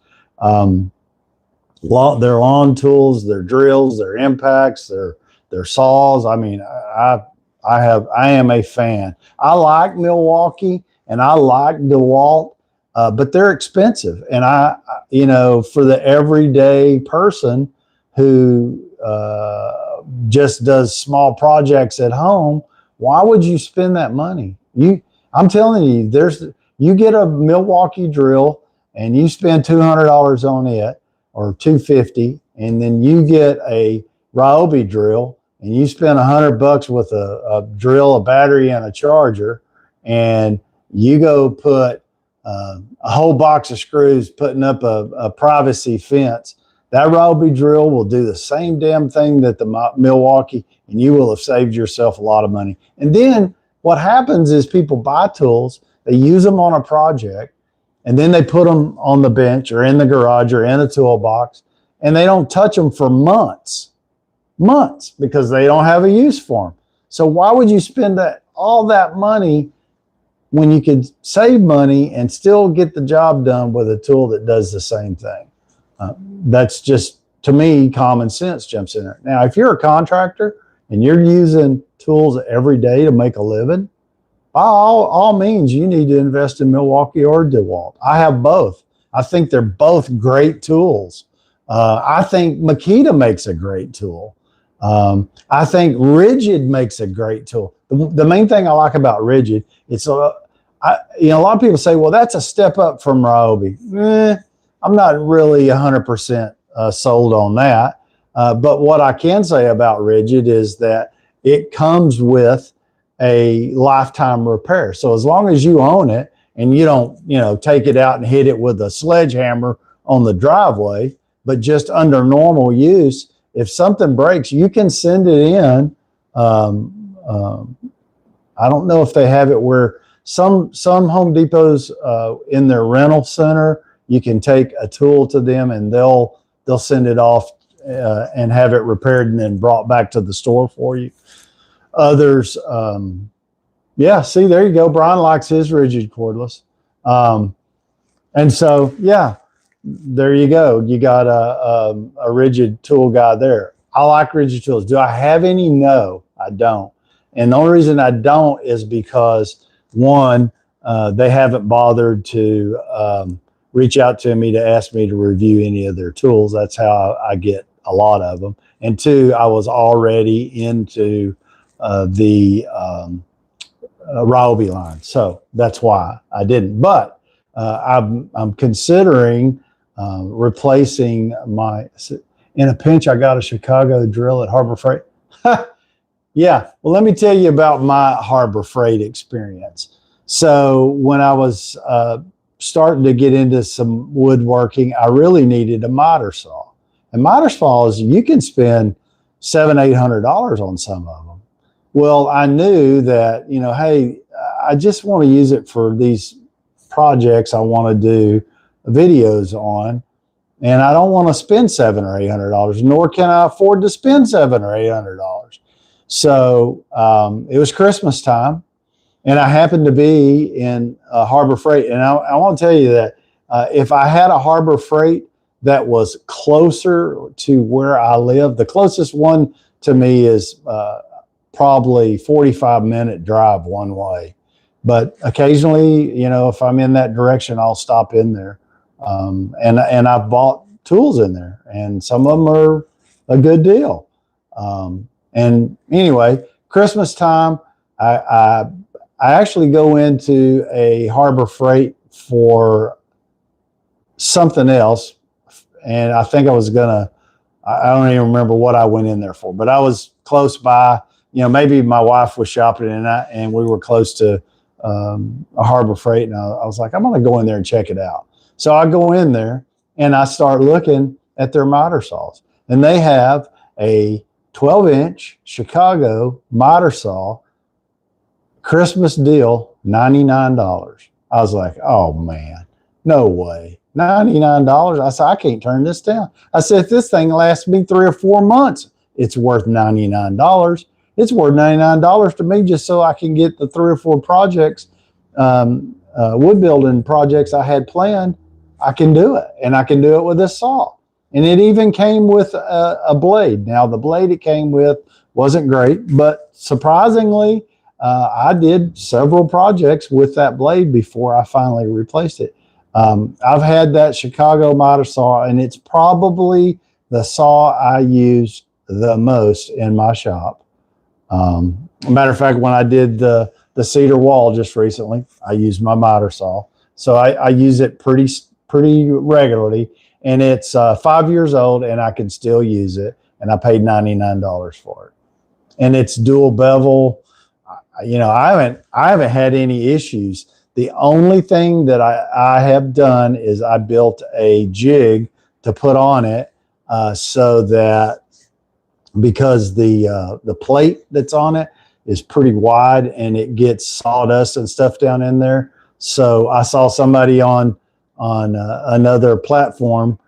their lawn tools, their drills, their impacts, their saws. I mean, I am a fan. I like Milwaukee and I like DeWalt, but they're expensive. And for the everyday person who just does small projects at home, why would you spend that money? I'm telling you, you get a Milwaukee drill and you spend $200 on it or $250, and then you get a Ryobi drill and you spend $100 with a drill, a battery, and a charger, and you go put a whole box of screws putting up a privacy fence. That Ryobi drill will do the same damn thing that the Milwaukee, and you will have saved yourself a lot of money. And then what happens is people buy tools, they use them on a project, and then they put them on the bench or in the garage or in a toolbox, and they don't touch them for months, because they don't have a use for them. So why would you spend all that money when you could save money and still get the job done with a tool that does the same thing? That's just, to me, common sense jumps in there. Now, if you're a contractor and you're using tools every day to make a living, by all means, you need to invest in Milwaukee or DeWalt. I have both. I think they're both great tools. I think Makita makes a great tool. I think Rigid makes a great tool. The main thing I like about Rigid, a lot of people say, well, that's a step up from Ryobi. I'm not really 100% sold on that. But what I can say about Rigid is that it comes with a lifetime repair. So as long as you own it and you don't, take it out and hit it with a sledgehammer on the driveway, but just under normal use, if something breaks, you can send it in. I don't know if they have it where some Home Depots in their rental center, you can take a tool to them and they'll send it off and have it repaired and then brought back to the store for you. Others, see, there you go. Brian likes his Rigid cordless. And so, there you go. You got a Rigid tool guy there. I like Rigid tools. Do I have any? No, I don't. And the only reason I don't is because, one, they haven't bothered to reach out to me to ask me to review any of their tools. That's how I get a lot of them. And two, I was already into the Ryobi line. So that's why I didn't. But I'm considering replacing in a pinch, I got a Chicago drill at Harbor Freight. Yeah. Well, let me tell you about my Harbor Freight experience. So when I was starting to get into some woodworking, I really needed a miter saw. And miter saws, you can spend $700-800 on some of them. Well, I knew that, hey, I just want to use it for these projects I want to do videos on, and I don't want to spend $700 or $800, nor can I afford to spend $700 or $800. So it was Christmas time, and I happened to be in Harbor Freight. And I want to tell you that if I had a Harbor Freight that was closer to where I live, the closest one to me is probably 45-minute drive one way. But occasionally, if I'm in that direction, I'll stop in there. And I've bought tools in there, and some of them are a good deal. And anyway, Christmas time, I actually go into a Harbor Freight for something else. And I think I don't even remember what I went in there for, but I was close by. Maybe my wife was shopping and we were close to a Harbor Freight, and I was like, I'm going to go in there and check it out. So I go in there and I start looking at their miter saws, and they have a 12-inch Chicago miter saw, Christmas deal, $99. I was like, oh man, no way. $99. I said, I can't turn this down. I said, if this thing lasts me 3 or 4 months, it's worth $99. It's worth $99 to me just so I can get the 3 or 4 projects, wood building projects I had planned. I can do it, and I can do it with this saw. And it even came with a blade. Now, the blade it came with wasn't great, but surprisingly, I did several projects with that blade before I finally replaced it. I've had that Chicago miter saw, and it's probably the saw I use the most in my shop. Matter of fact, when I did the cedar wall just recently, I used my miter saw. So I use it pretty regularly, and it's 5 years old, and I can still use it. And I paid $99 for it, and it's dual bevel. You know, I haven't had any issues. The only thing that I have done is I built a jig to put on it, so that, because the plate that's on it is pretty wide and it gets sawdust and stuff down in there. So I saw somebody on another platform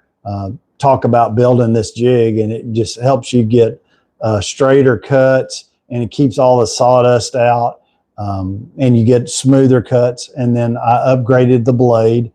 talk about building this jig, and it just helps you get straighter cuts, and it keeps all the sawdust out, and you get smoother cuts. And then I upgraded the blade,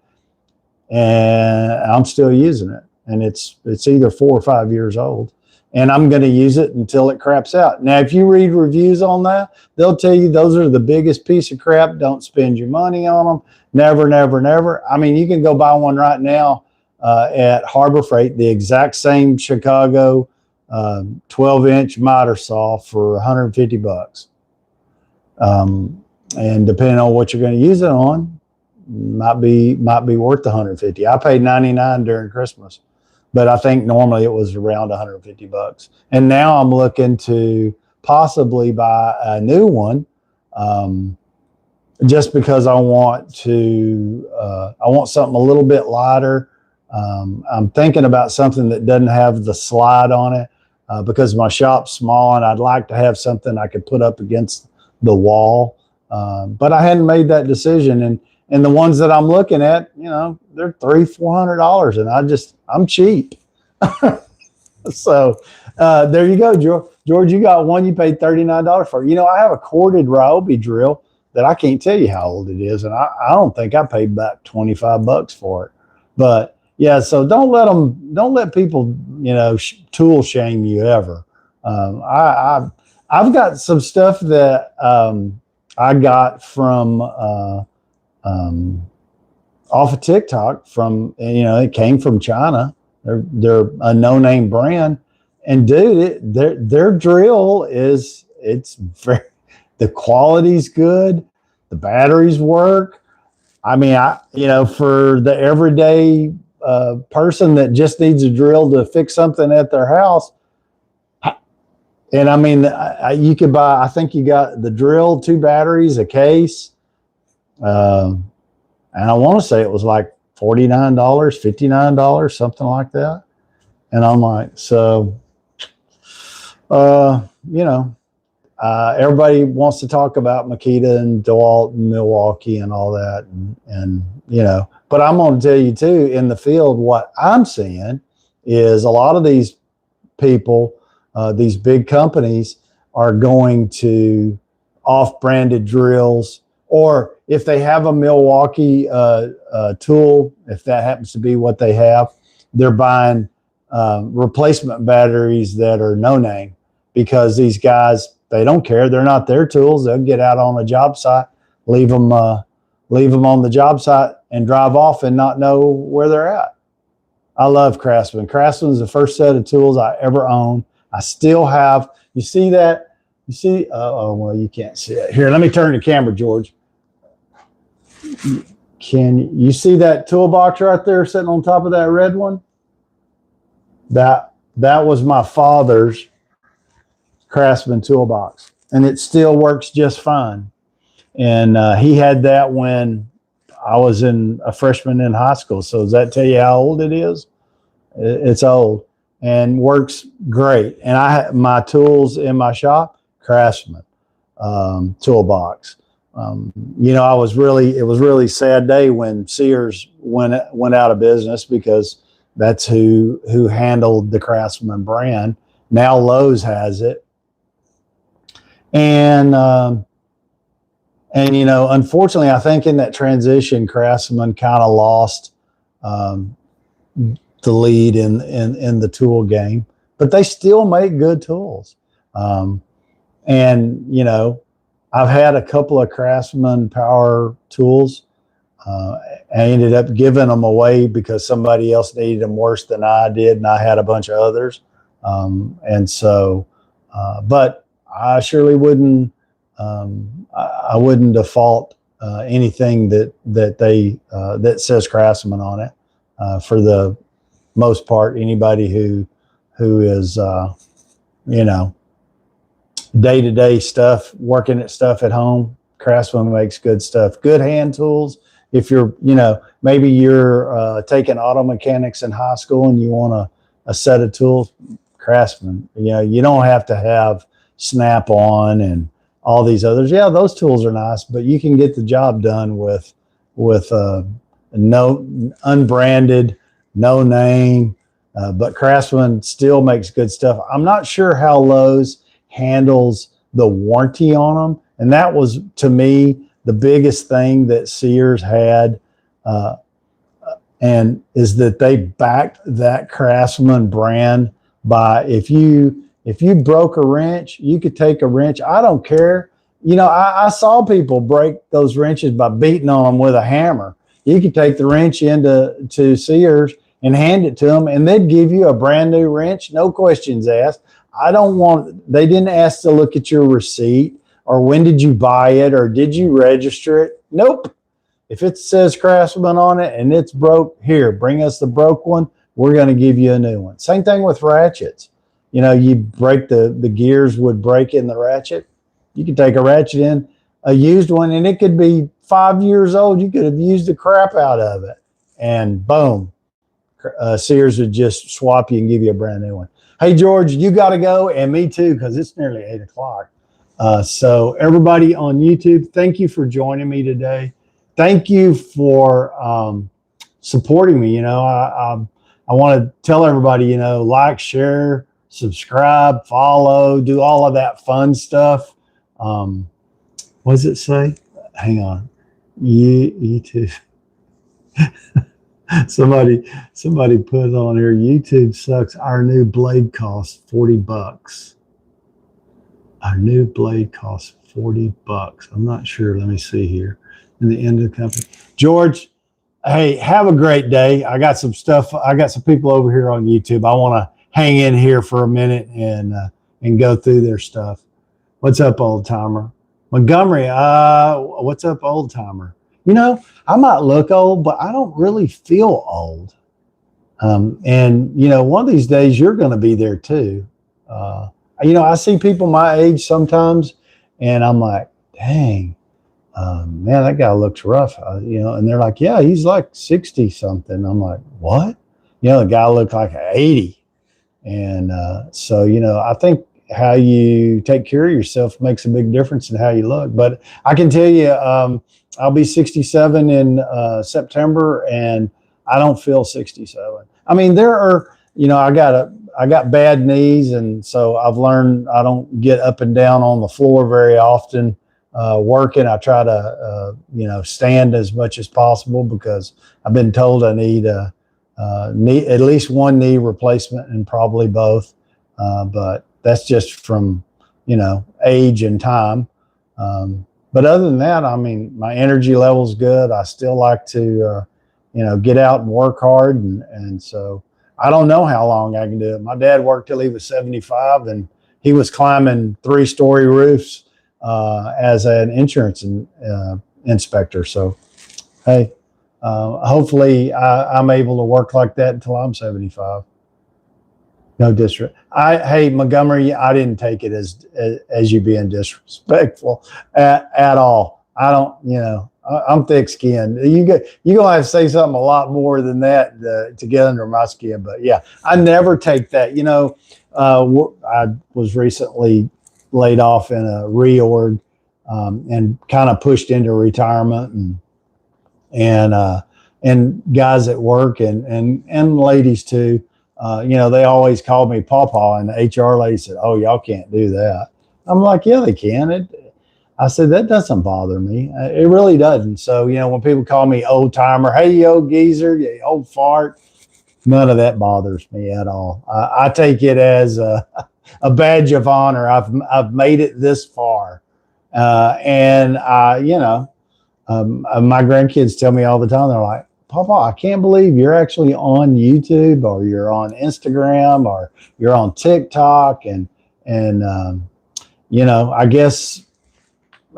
and I'm still using it, and it's either 4 or 5 years old. And I'm going to use it until it craps out. Now, if you read reviews on that, they'll tell you those are the biggest piece of crap. Don't spend your money on them. Never, never, never. I mean, you can go buy one right now at Harbor Freight, the exact same Chicago 12-inch miter saw for $150. And depending on what you're going to use it on, might be worth $150. I paid $99 during Christmas, but I think normally it was around $150. And now I'm looking to possibly buy a new one, just because I want something a little bit lighter. I'm thinking about something that doesn't have the slide on it, because my shop's small, and I'd like to have something I could put up against the wall. But I hadn't made that decision. And the ones that I'm looking at, you know, they're $300-400, and I'm cheap. So there you go, George. You got one you paid $39 for. You know, I have a corded Ryobi drill that I can't tell you how old it is, and I don't think I paid about $25 for it. But yeah, so don't let people, you know, tool shame you ever. I've got some stuff that I got from off of TikTok, from, you know, it came from China. They're a no-name brand, and dude, their drill it's very, the quality's good, the batteries work. I mean, you know, for the everyday person that just needs a drill to fix something at their house. And I mean, you could buy, I think you got the drill, 2 batteries, a case. And I want to say it was like $49, $59, something like that. And I'm like, so, you know, everybody wants to talk about Makita and DeWalt and Milwaukee and all that. And, you know, but I'm going to tell you too, in the field, what I'm seeing is a lot of these people, these big companies, are going to off-branded drills, or if they have a Milwaukee tool, if that happens to be what they have, they're buying replacement batteries that are no name, because these guys, they don't care. They're not their tools. They'll get out on a job site, leave them on the job site, and drive off and not know where they're at. I love Craftsman. Craftsman is the first set of tools I ever owned. I still have. You see that? You see? Oh, well, you can't see it. Here, let me turn the camera, George. Can you see that toolbox right there sitting on top of that red one? That was my father's Craftsman toolbox, and it still works just fine. And he had that when I was a freshman in high school. So does that tell you how old it is? It's old and works great. And my tools in my shop, Craftsman toolbox. You know, it was really sad day when Sears went out of business, because that's who handled the Craftsman brand. Now Lowe's has it. And you know, unfortunately, I think in that transition, Craftsman kind of lost the lead in the tool game, but they still make good tools. And, you know, I've had a couple of Craftsman power tools. I ended up giving them away because somebody else needed them worse than I did, and I had a bunch of others. And so, but I surely wouldn't. I wouldn't default anything that says Craftsman on it. For the most part, anybody who is you know, day-to-day stuff, working at stuff at home, Craftsman makes good stuff. Good hand tools. If you're, you know, maybe you're taking auto mechanics in high school and you want a set of tools, Craftsman. You know, you don't have to have Snap-on and all these others. Yeah, those tools are nice, but you can get the job done with no unbranded, no name. But Craftsman still makes good stuff. I'm not sure how Lowe's handles the warranty on them, and that was, to me, the biggest thing that Sears had, and is that they backed that Craftsman brand by, if you broke a wrench, you could take a wrench. I don't care. You know, I saw people break those wrenches by beating on them with a hammer. You could take the wrench into Sears and hand it to them, and they'd give you a brand new wrench, no questions asked. They didn't ask to look at your receipt or when did you buy it or did you register it? Nope. If it says Craftsman on it and it's broke, here, bring us the broke one. We're going to give you a new one. Same thing with ratchets. You know, you break the gears would break in the ratchet. You could take a ratchet in, a used one, and it could be 5 years old. You could have used the crap out of it. And boom, Sears would just swap you and give you a brand new one. Hey, George, you got to go, and me too, because it's nearly 8 o'clock. So everybody on YouTube, thank you for joining me today. Thank you for supporting me. You know, I want to tell everybody, you know, like, share, subscribe, follow, do all of that fun stuff. What does it say? Hang on. YouTube. Somebody put on here, YouTube sucks. Our new blade costs $40. Our new blade costs $40. I'm not sure. Let me see here. In the end of the company. George, hey, have a great day. I got some stuff. I got some people over here on YouTube. I want to hang in here for a minute and go through their stuff. What's up, old timer? Montgomery, what's up, old timer? You know, I might look old, but I don't really feel old. And, you know, one of these days you're going to be there too. You know, I see people my age sometimes and I'm like, dang, man, that guy looks rough. You know, and they're like, yeah, he's like 60 something. I'm like, what? You know, the guy looked like 80. And so, you know, I think how you take care of yourself makes a big difference in how you look. But I can tell you, I'll be 67 in September, and I don't feel 67. I mean, there are, you know, I got bad knees, and so I've learned I don't get up and down on the floor very often. Working, I try to, you know, stand as much as possible because I've been told I need at least one knee replacement and probably both. But that's just from, you know, age and time. But other than that, I mean, my energy level's good. I still like to, you know, get out and work hard. And so I don't know how long I can do it. My dad worked till he was 75 and he was climbing 3-story roofs as an insurance inspector. So, hey, hopefully I'm able to work like that until I'm 75. No disrespect. Hey, Montgomery, I didn't take it as you being disrespectful at all. I don't, you know, I'm thick skinned. You're gonna have to say something a lot more than that to get under my skin. But yeah, I never take that. You know, I was recently laid off in a reorg and kind of pushed into retirement, and guys at work and ladies too. You know, they always called me Pawpaw, and the HR lady said, "Oh, y'all can't do that." I'm like, "Yeah, they can." I said, "That doesn't bother me. It really doesn't." So, you know, when people call me old timer, hey, you old geezer, you old fart, None of that bothers me at all. I take it as a badge of honor. I've made it this far, and my grandkids tell me all the time. They're like, "Papa, I can't believe you're actually on YouTube, or you're on Instagram, or you're on TikTok." And I guess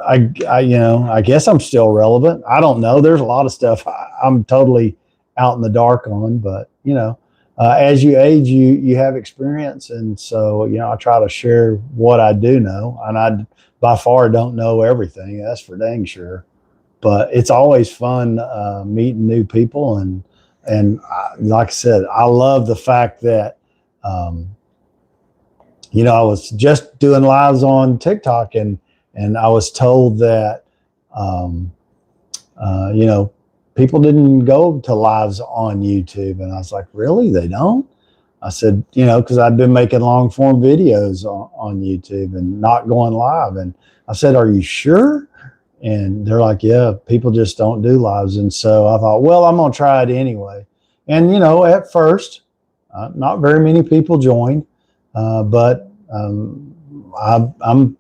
I guess I'm still relevant. I don't know. There's a lot of stuff I'm totally out in the dark on, but as you age, you have experience, and so I try to share what I do know, and I by far don't know everything. That's for dang sure. But it's always fun meeting new people, and like I said, I love the fact that I was just doing lives on TikTok, and I was told that people didn't go to lives on YouTube, and I was like, really? They don't? I said, because I'd been making long form videos on YouTube and not going live, and I said, are you sure? And they're like, yeah, people just don't do lives. And so I thought, well, I'm going to try it anyway. And, at first, not very many people joined, but I'm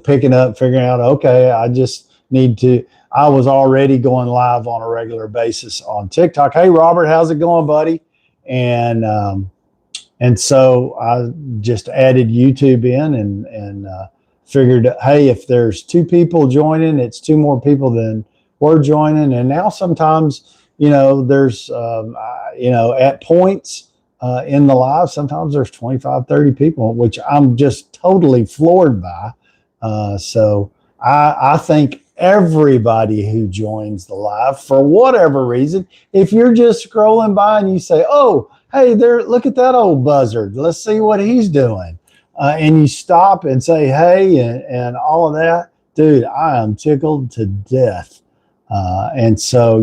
picking up, figuring out, okay, I just need to. I was already going live on a regular basis on TikTok. Hey, Robert, how's it going, buddy? And so I just added YouTube in and figured, hey, if there's 2 people joining, it's 2 more people than we're joining. And now sometimes, there's, at points in the live, sometimes there's 25, 30 people, which I'm just totally floored by. So I think everybody who joins the live, for whatever reason, if you're just scrolling by and you say, oh, hey, look at that old buzzard, let's see what he's doing. And you stop and say, hey, and all of that, dude, I am tickled to death. And so,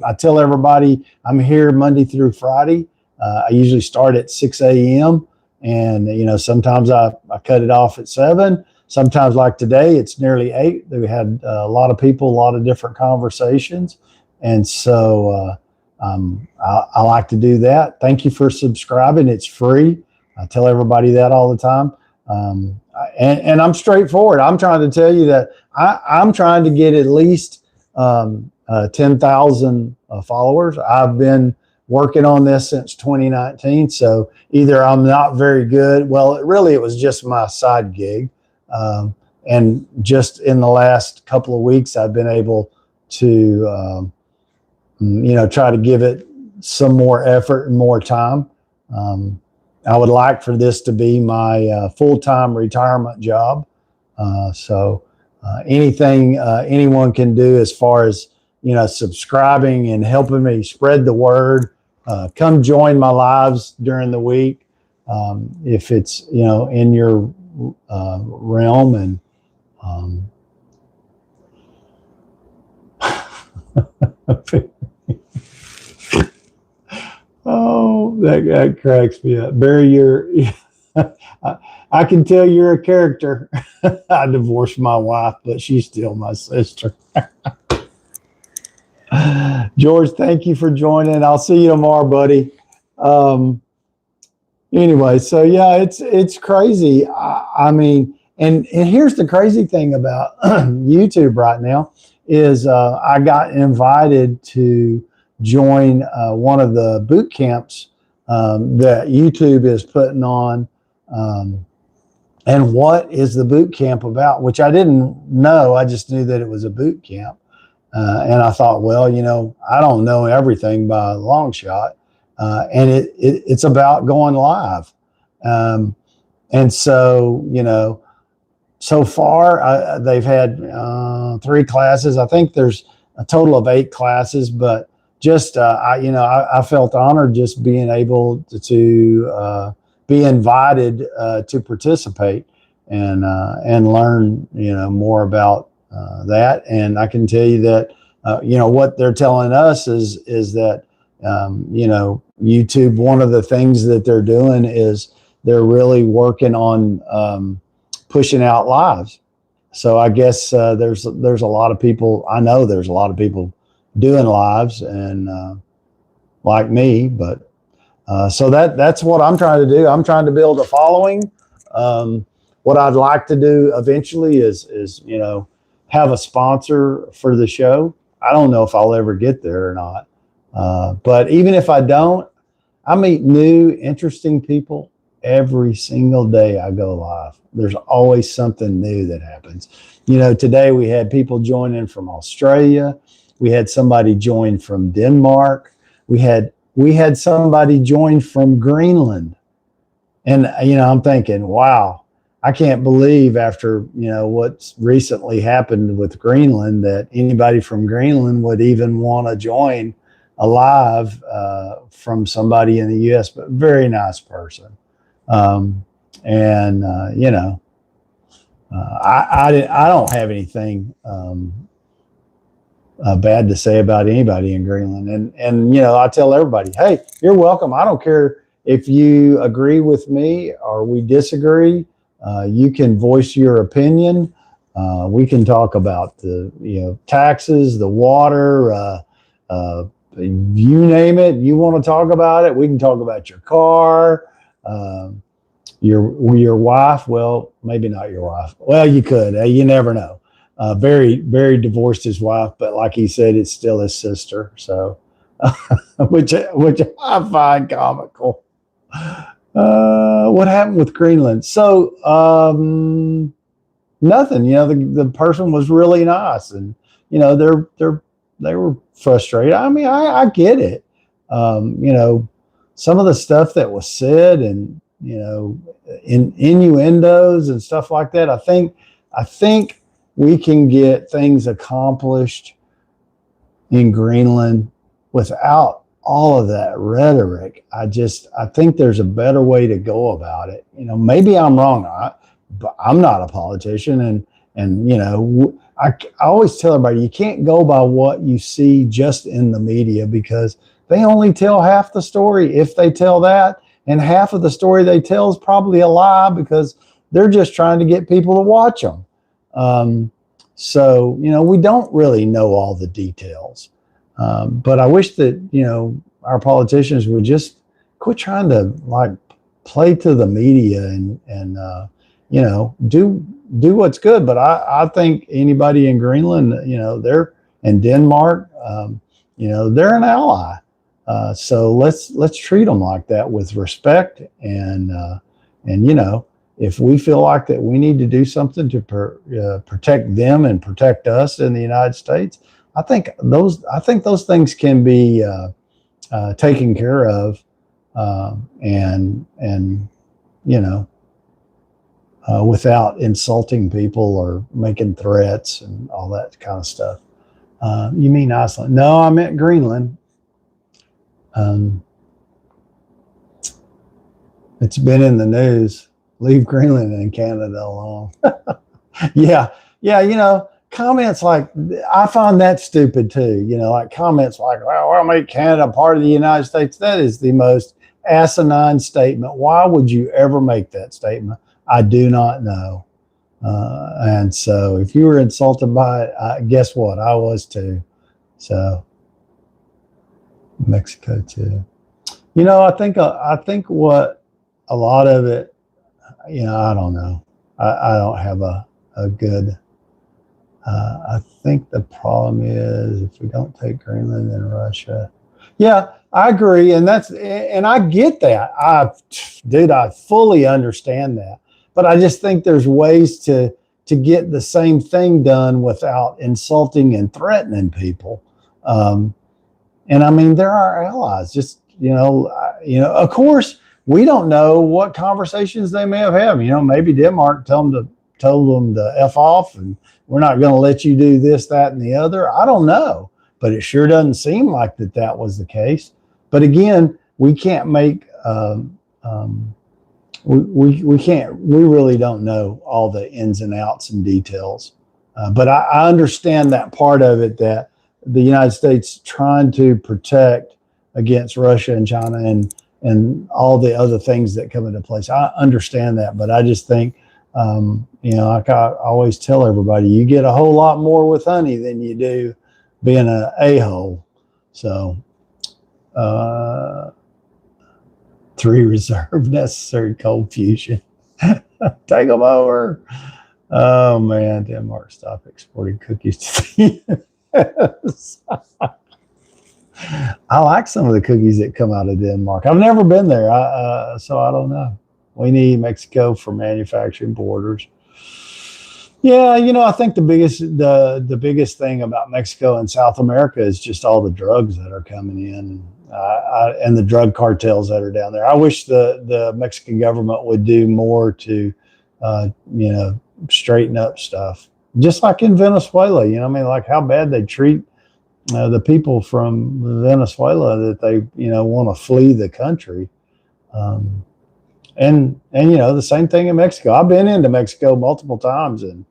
I tell everybody I'm here Monday through Friday. I usually start at 6 a.m. And, sometimes I cut it off at 7. Sometimes like today, it's nearly 8. We had a lot of people, a lot of different conversations. And so I like to do that. Thank you for subscribing. It's free. I tell everybody that all the time. And I'm straightforward. I'm trying to tell you that I'm trying to get at least 10,000 followers. I've been working on this since 2019. So either I'm not very good. Well, it was just my side gig. And just in the last couple of weeks, I've been able to, try to give it some more effort and more time. I would like for this to be my full-time retirement job. So anything anyone can do as far as, subscribing and helping me spread the word, come join my lives during the week. If it's, in your realm, and oh, that cracks me up. Barry, I can tell you're a character. I divorced my wife, but she's still my sister. George, thank you for joining. I'll see you tomorrow, buddy. Anyway, so yeah, it's crazy. I mean, and here's the crazy thing about YouTube right now is I got invited to join one of the boot camps that YouTube is putting on. And what is the boot camp about? Which I didn't know. I just knew that it was a boot camp. And I thought, well, I don't know everything by a long shot. And it's about going live. And so, so far they've had 3 classes. I think there's a total of 8 classes, but just, I felt honored just being able to be invited to participate and learn, more about that. And I can tell you that, what they're telling us is that, YouTube, one of the things that they're doing is they're really working on pushing out lives. So I guess there's a lot of people. I know there's a lot of people doing lives and like me, but So that's what I'm trying to do. I'm trying to build a following. What I'd like to do eventually is have a sponsor for the show. I don't know if I'll ever get there or not. But even if I don't, I meet new, interesting people every single day I go live. There's always something new that happens. Today we had people join in from Australia. We had somebody join from Denmark. We had somebody join from Greenland. And, I'm thinking, wow, I can't believe after, what's recently happened with Greenland that anybody from Greenland would even want to join a live from somebody in the U.S., but very nice person. I don't have anything bad to say about anybody in Greenland. And I tell everybody, hey, you're welcome. I don't care if you agree with me or we disagree. You can voice your opinion. We can talk about the taxes, the water, you name it. You want to talk about it? We can talk about your car, your wife. Well, maybe not your wife. Well, you could. You never know. Very, very divorced his wife, but like he said, it's still his sister. So, which I find comical. What happened with Greenland? So, nothing. The person was really nice, and they were frustrated. I mean, I get it. Some of the stuff that was said, and in innuendos and stuff like that. I think we can get things accomplished in Greenland without all of that rhetoric. I think there's a better way to go about it. Maybe I'm wrong, but I'm not a politician, and I always tell everybody, you can't go by what you see just in the media, because they only tell half the story, if they tell that, and half of the story they tell is probably a lie, because they're just trying to get people to watch them. So we don't really know all the details. But I wish that, our politicians would just quit trying to play to the media and do what's good. But I think anybody in Greenland, they're in Denmark, they're an ally. So let's treat them like that with respect. And if we feel like that we need to do something to protect them and protect us in the United States, I think those things can be taken care of, without insulting people or making threats and all that kind of stuff. You mean Iceland? No, I meant Greenland. It's been in the news. Leave Greenland and Canada alone. Yeah. Comments like, I find that stupid too. Like comments like, well, I'll make Canada part of the United States. That is the most asinine statement. Why would you ever make that statement? I do not know. And so if you were insulted by it, guess what? I was too. So Mexico too. I think what a lot of it, I don't know. I don't have a good, I think the problem is if we don't take Greenland and Russia. Yeah, I agree. And I get that. I fully understand that. But I just think there's ways to get the same thing done without insulting and threatening people. And I mean, they're our allies. Just, of course, we don't know what conversations they may have had. Maybe Denmark told them to F off, and we're not going to let you do this, that, and the other. I don't know, but it sure doesn't seem like that was the case. But again, we can't make, we really don't know all the ins and outs and details. But I understand that part of it, that the United States trying to protect against Russia and China and all the other things that come into place. I understand that, but I just think, like I always tell everybody, you get a whole lot more with honey than you do being an a-hole. So, 3 reserve necessary cold fusion. Take them over. Oh man, Denmark stop exporting cookies to the US. I like some of the cookies that come out of Denmark. I've never been there, so I don't know. We need Mexico for manufacturing borders. Yeah, I think the biggest thing about Mexico and South America is just all the drugs that are coming in, and the drug cartels that are down there. I wish the Mexican government would do more to, straighten up stuff, just like in Venezuela. Like how bad they treat the people from Venezuela, that they want to flee the country. And the same thing in Mexico. I've been into Mexico multiple times, and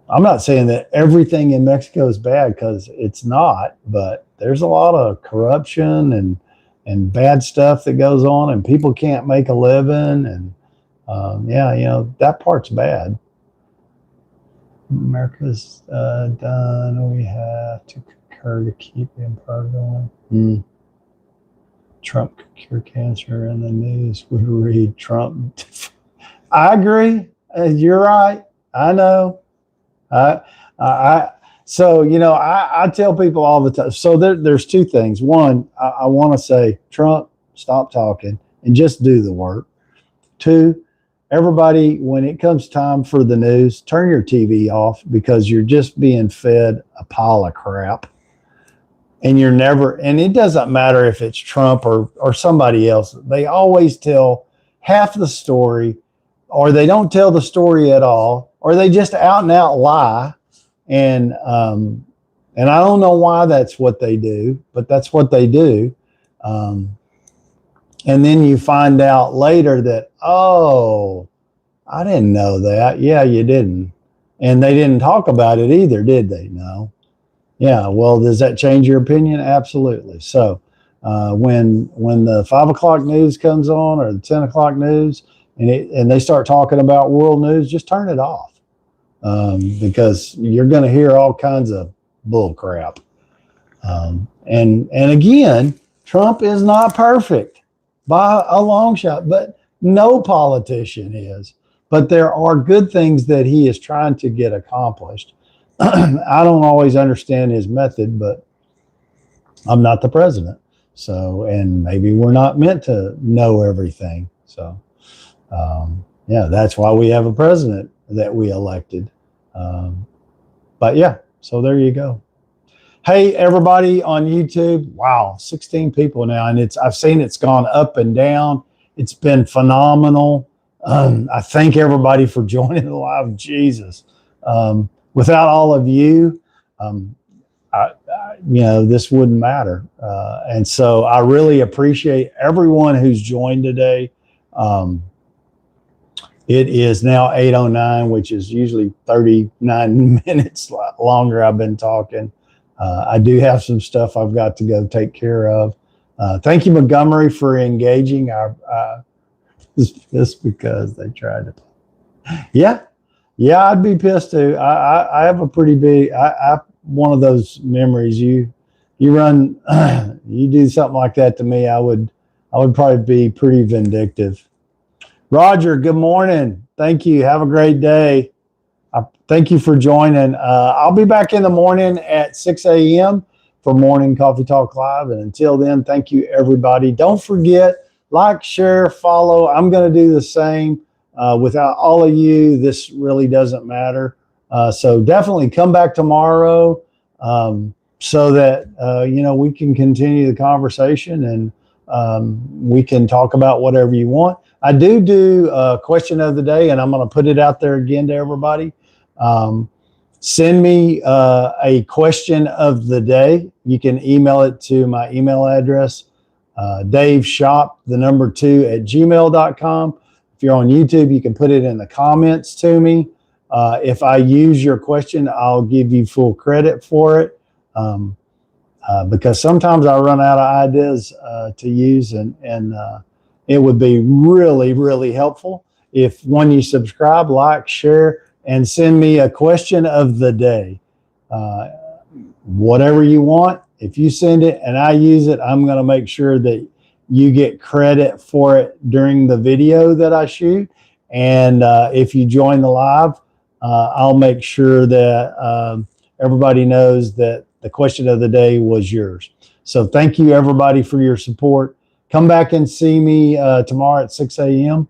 I'm not saying that everything in Mexico is bad, because it's not, but there's a lot of corruption and bad stuff that goes on, and people can't make a living, and that part's bad. America's done. We have to concur to keep the empire going. Trump could cure cancer in the news. We read Trump. I agree. You're right. I know. So, I tell people all the time. So there's 2 things. One, I want to say, Trump, stop talking and just do the work. 2, everybody, when it comes time for the news, turn your TV off, because you're just being fed a pile of crap. And and it doesn't matter if it's Trump or somebody else. They always tell half the story, or they don't tell the story at all, or they just out and out lie. And I don't know why that's what they do, but that's what they do. And then you find out later that, oh, I didn't know that. Yeah, you didn't. And they didn't talk about it either, did they? No. Yeah. Well, does that change your opinion? Absolutely. So when the 5 o'clock news comes on, or the 10 o'clock news, and they start talking about world news, just turn it off, because you're going to hear all kinds of bull crap. And again, Trump is not perfect by a long shot, but no politician is. But there are good things that he is trying to get accomplished. I don't always understand his method, but I'm not the president. So, and maybe we're not meant to know everything. So, that's why we have a president that we elected. But yeah, so there you go. Hey, everybody on YouTube. Wow, 16 people now. And I've seen it's gone up and down. It's been phenomenal. I thank everybody for joining the live. Jesus. Without all of you, this wouldn't matter. And so I really appreciate everyone who's joined today. It is now 8:09, which is usually 39 minutes longer I've been talking. I do have some stuff I've got to go take care of. Thank you, Montgomery, for engaging. Just because they tried to. Yeah, I'd be pissed too. I have a pretty big, I one of those memories. You run, you do something like that to me, I would probably be pretty vindictive. Roger, good morning. Thank you. Have a great day. Thank you for joining. I'll be back in the morning at 6 a.m. for Morning Coffee Talk Live. And until then, thank you, everybody. Don't forget, like, share, follow. I'm going to do the same. Without all of you, this really doesn't matter. So definitely come back tomorrow, so that, we can continue the conversation, and we can talk about whatever you want. I do a question of the day, and I'm going to put it out there again to everybody. Send me a question of the day. You can email it to my email address, daveshop2@gmail.com. If you're on YouTube, you can put it in the comments to me. If I use your question, I'll give you full credit for it, because sometimes I run out of ideas to use, and it would be really, really helpful if, one, you subscribe, like, share, and send me a question of the day. Whatever you want, If you send it and I use it, I'm going to make sure that you get credit for it during the video that I shoot. And if you join the live, I'll make sure that everybody knows that the question of the day was yours. So thank you, everybody, for your support. Come back and see me tomorrow at 6 a.m.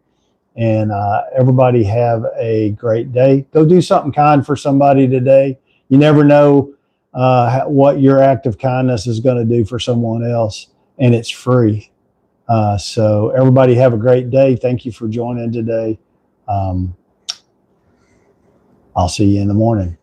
And everybody have a great day. Go do something kind for somebody today. You never know what your act of kindness is going to do for someone else, and it's free. So everybody have a great day. Thank you for joining today. I'll see you in the morning.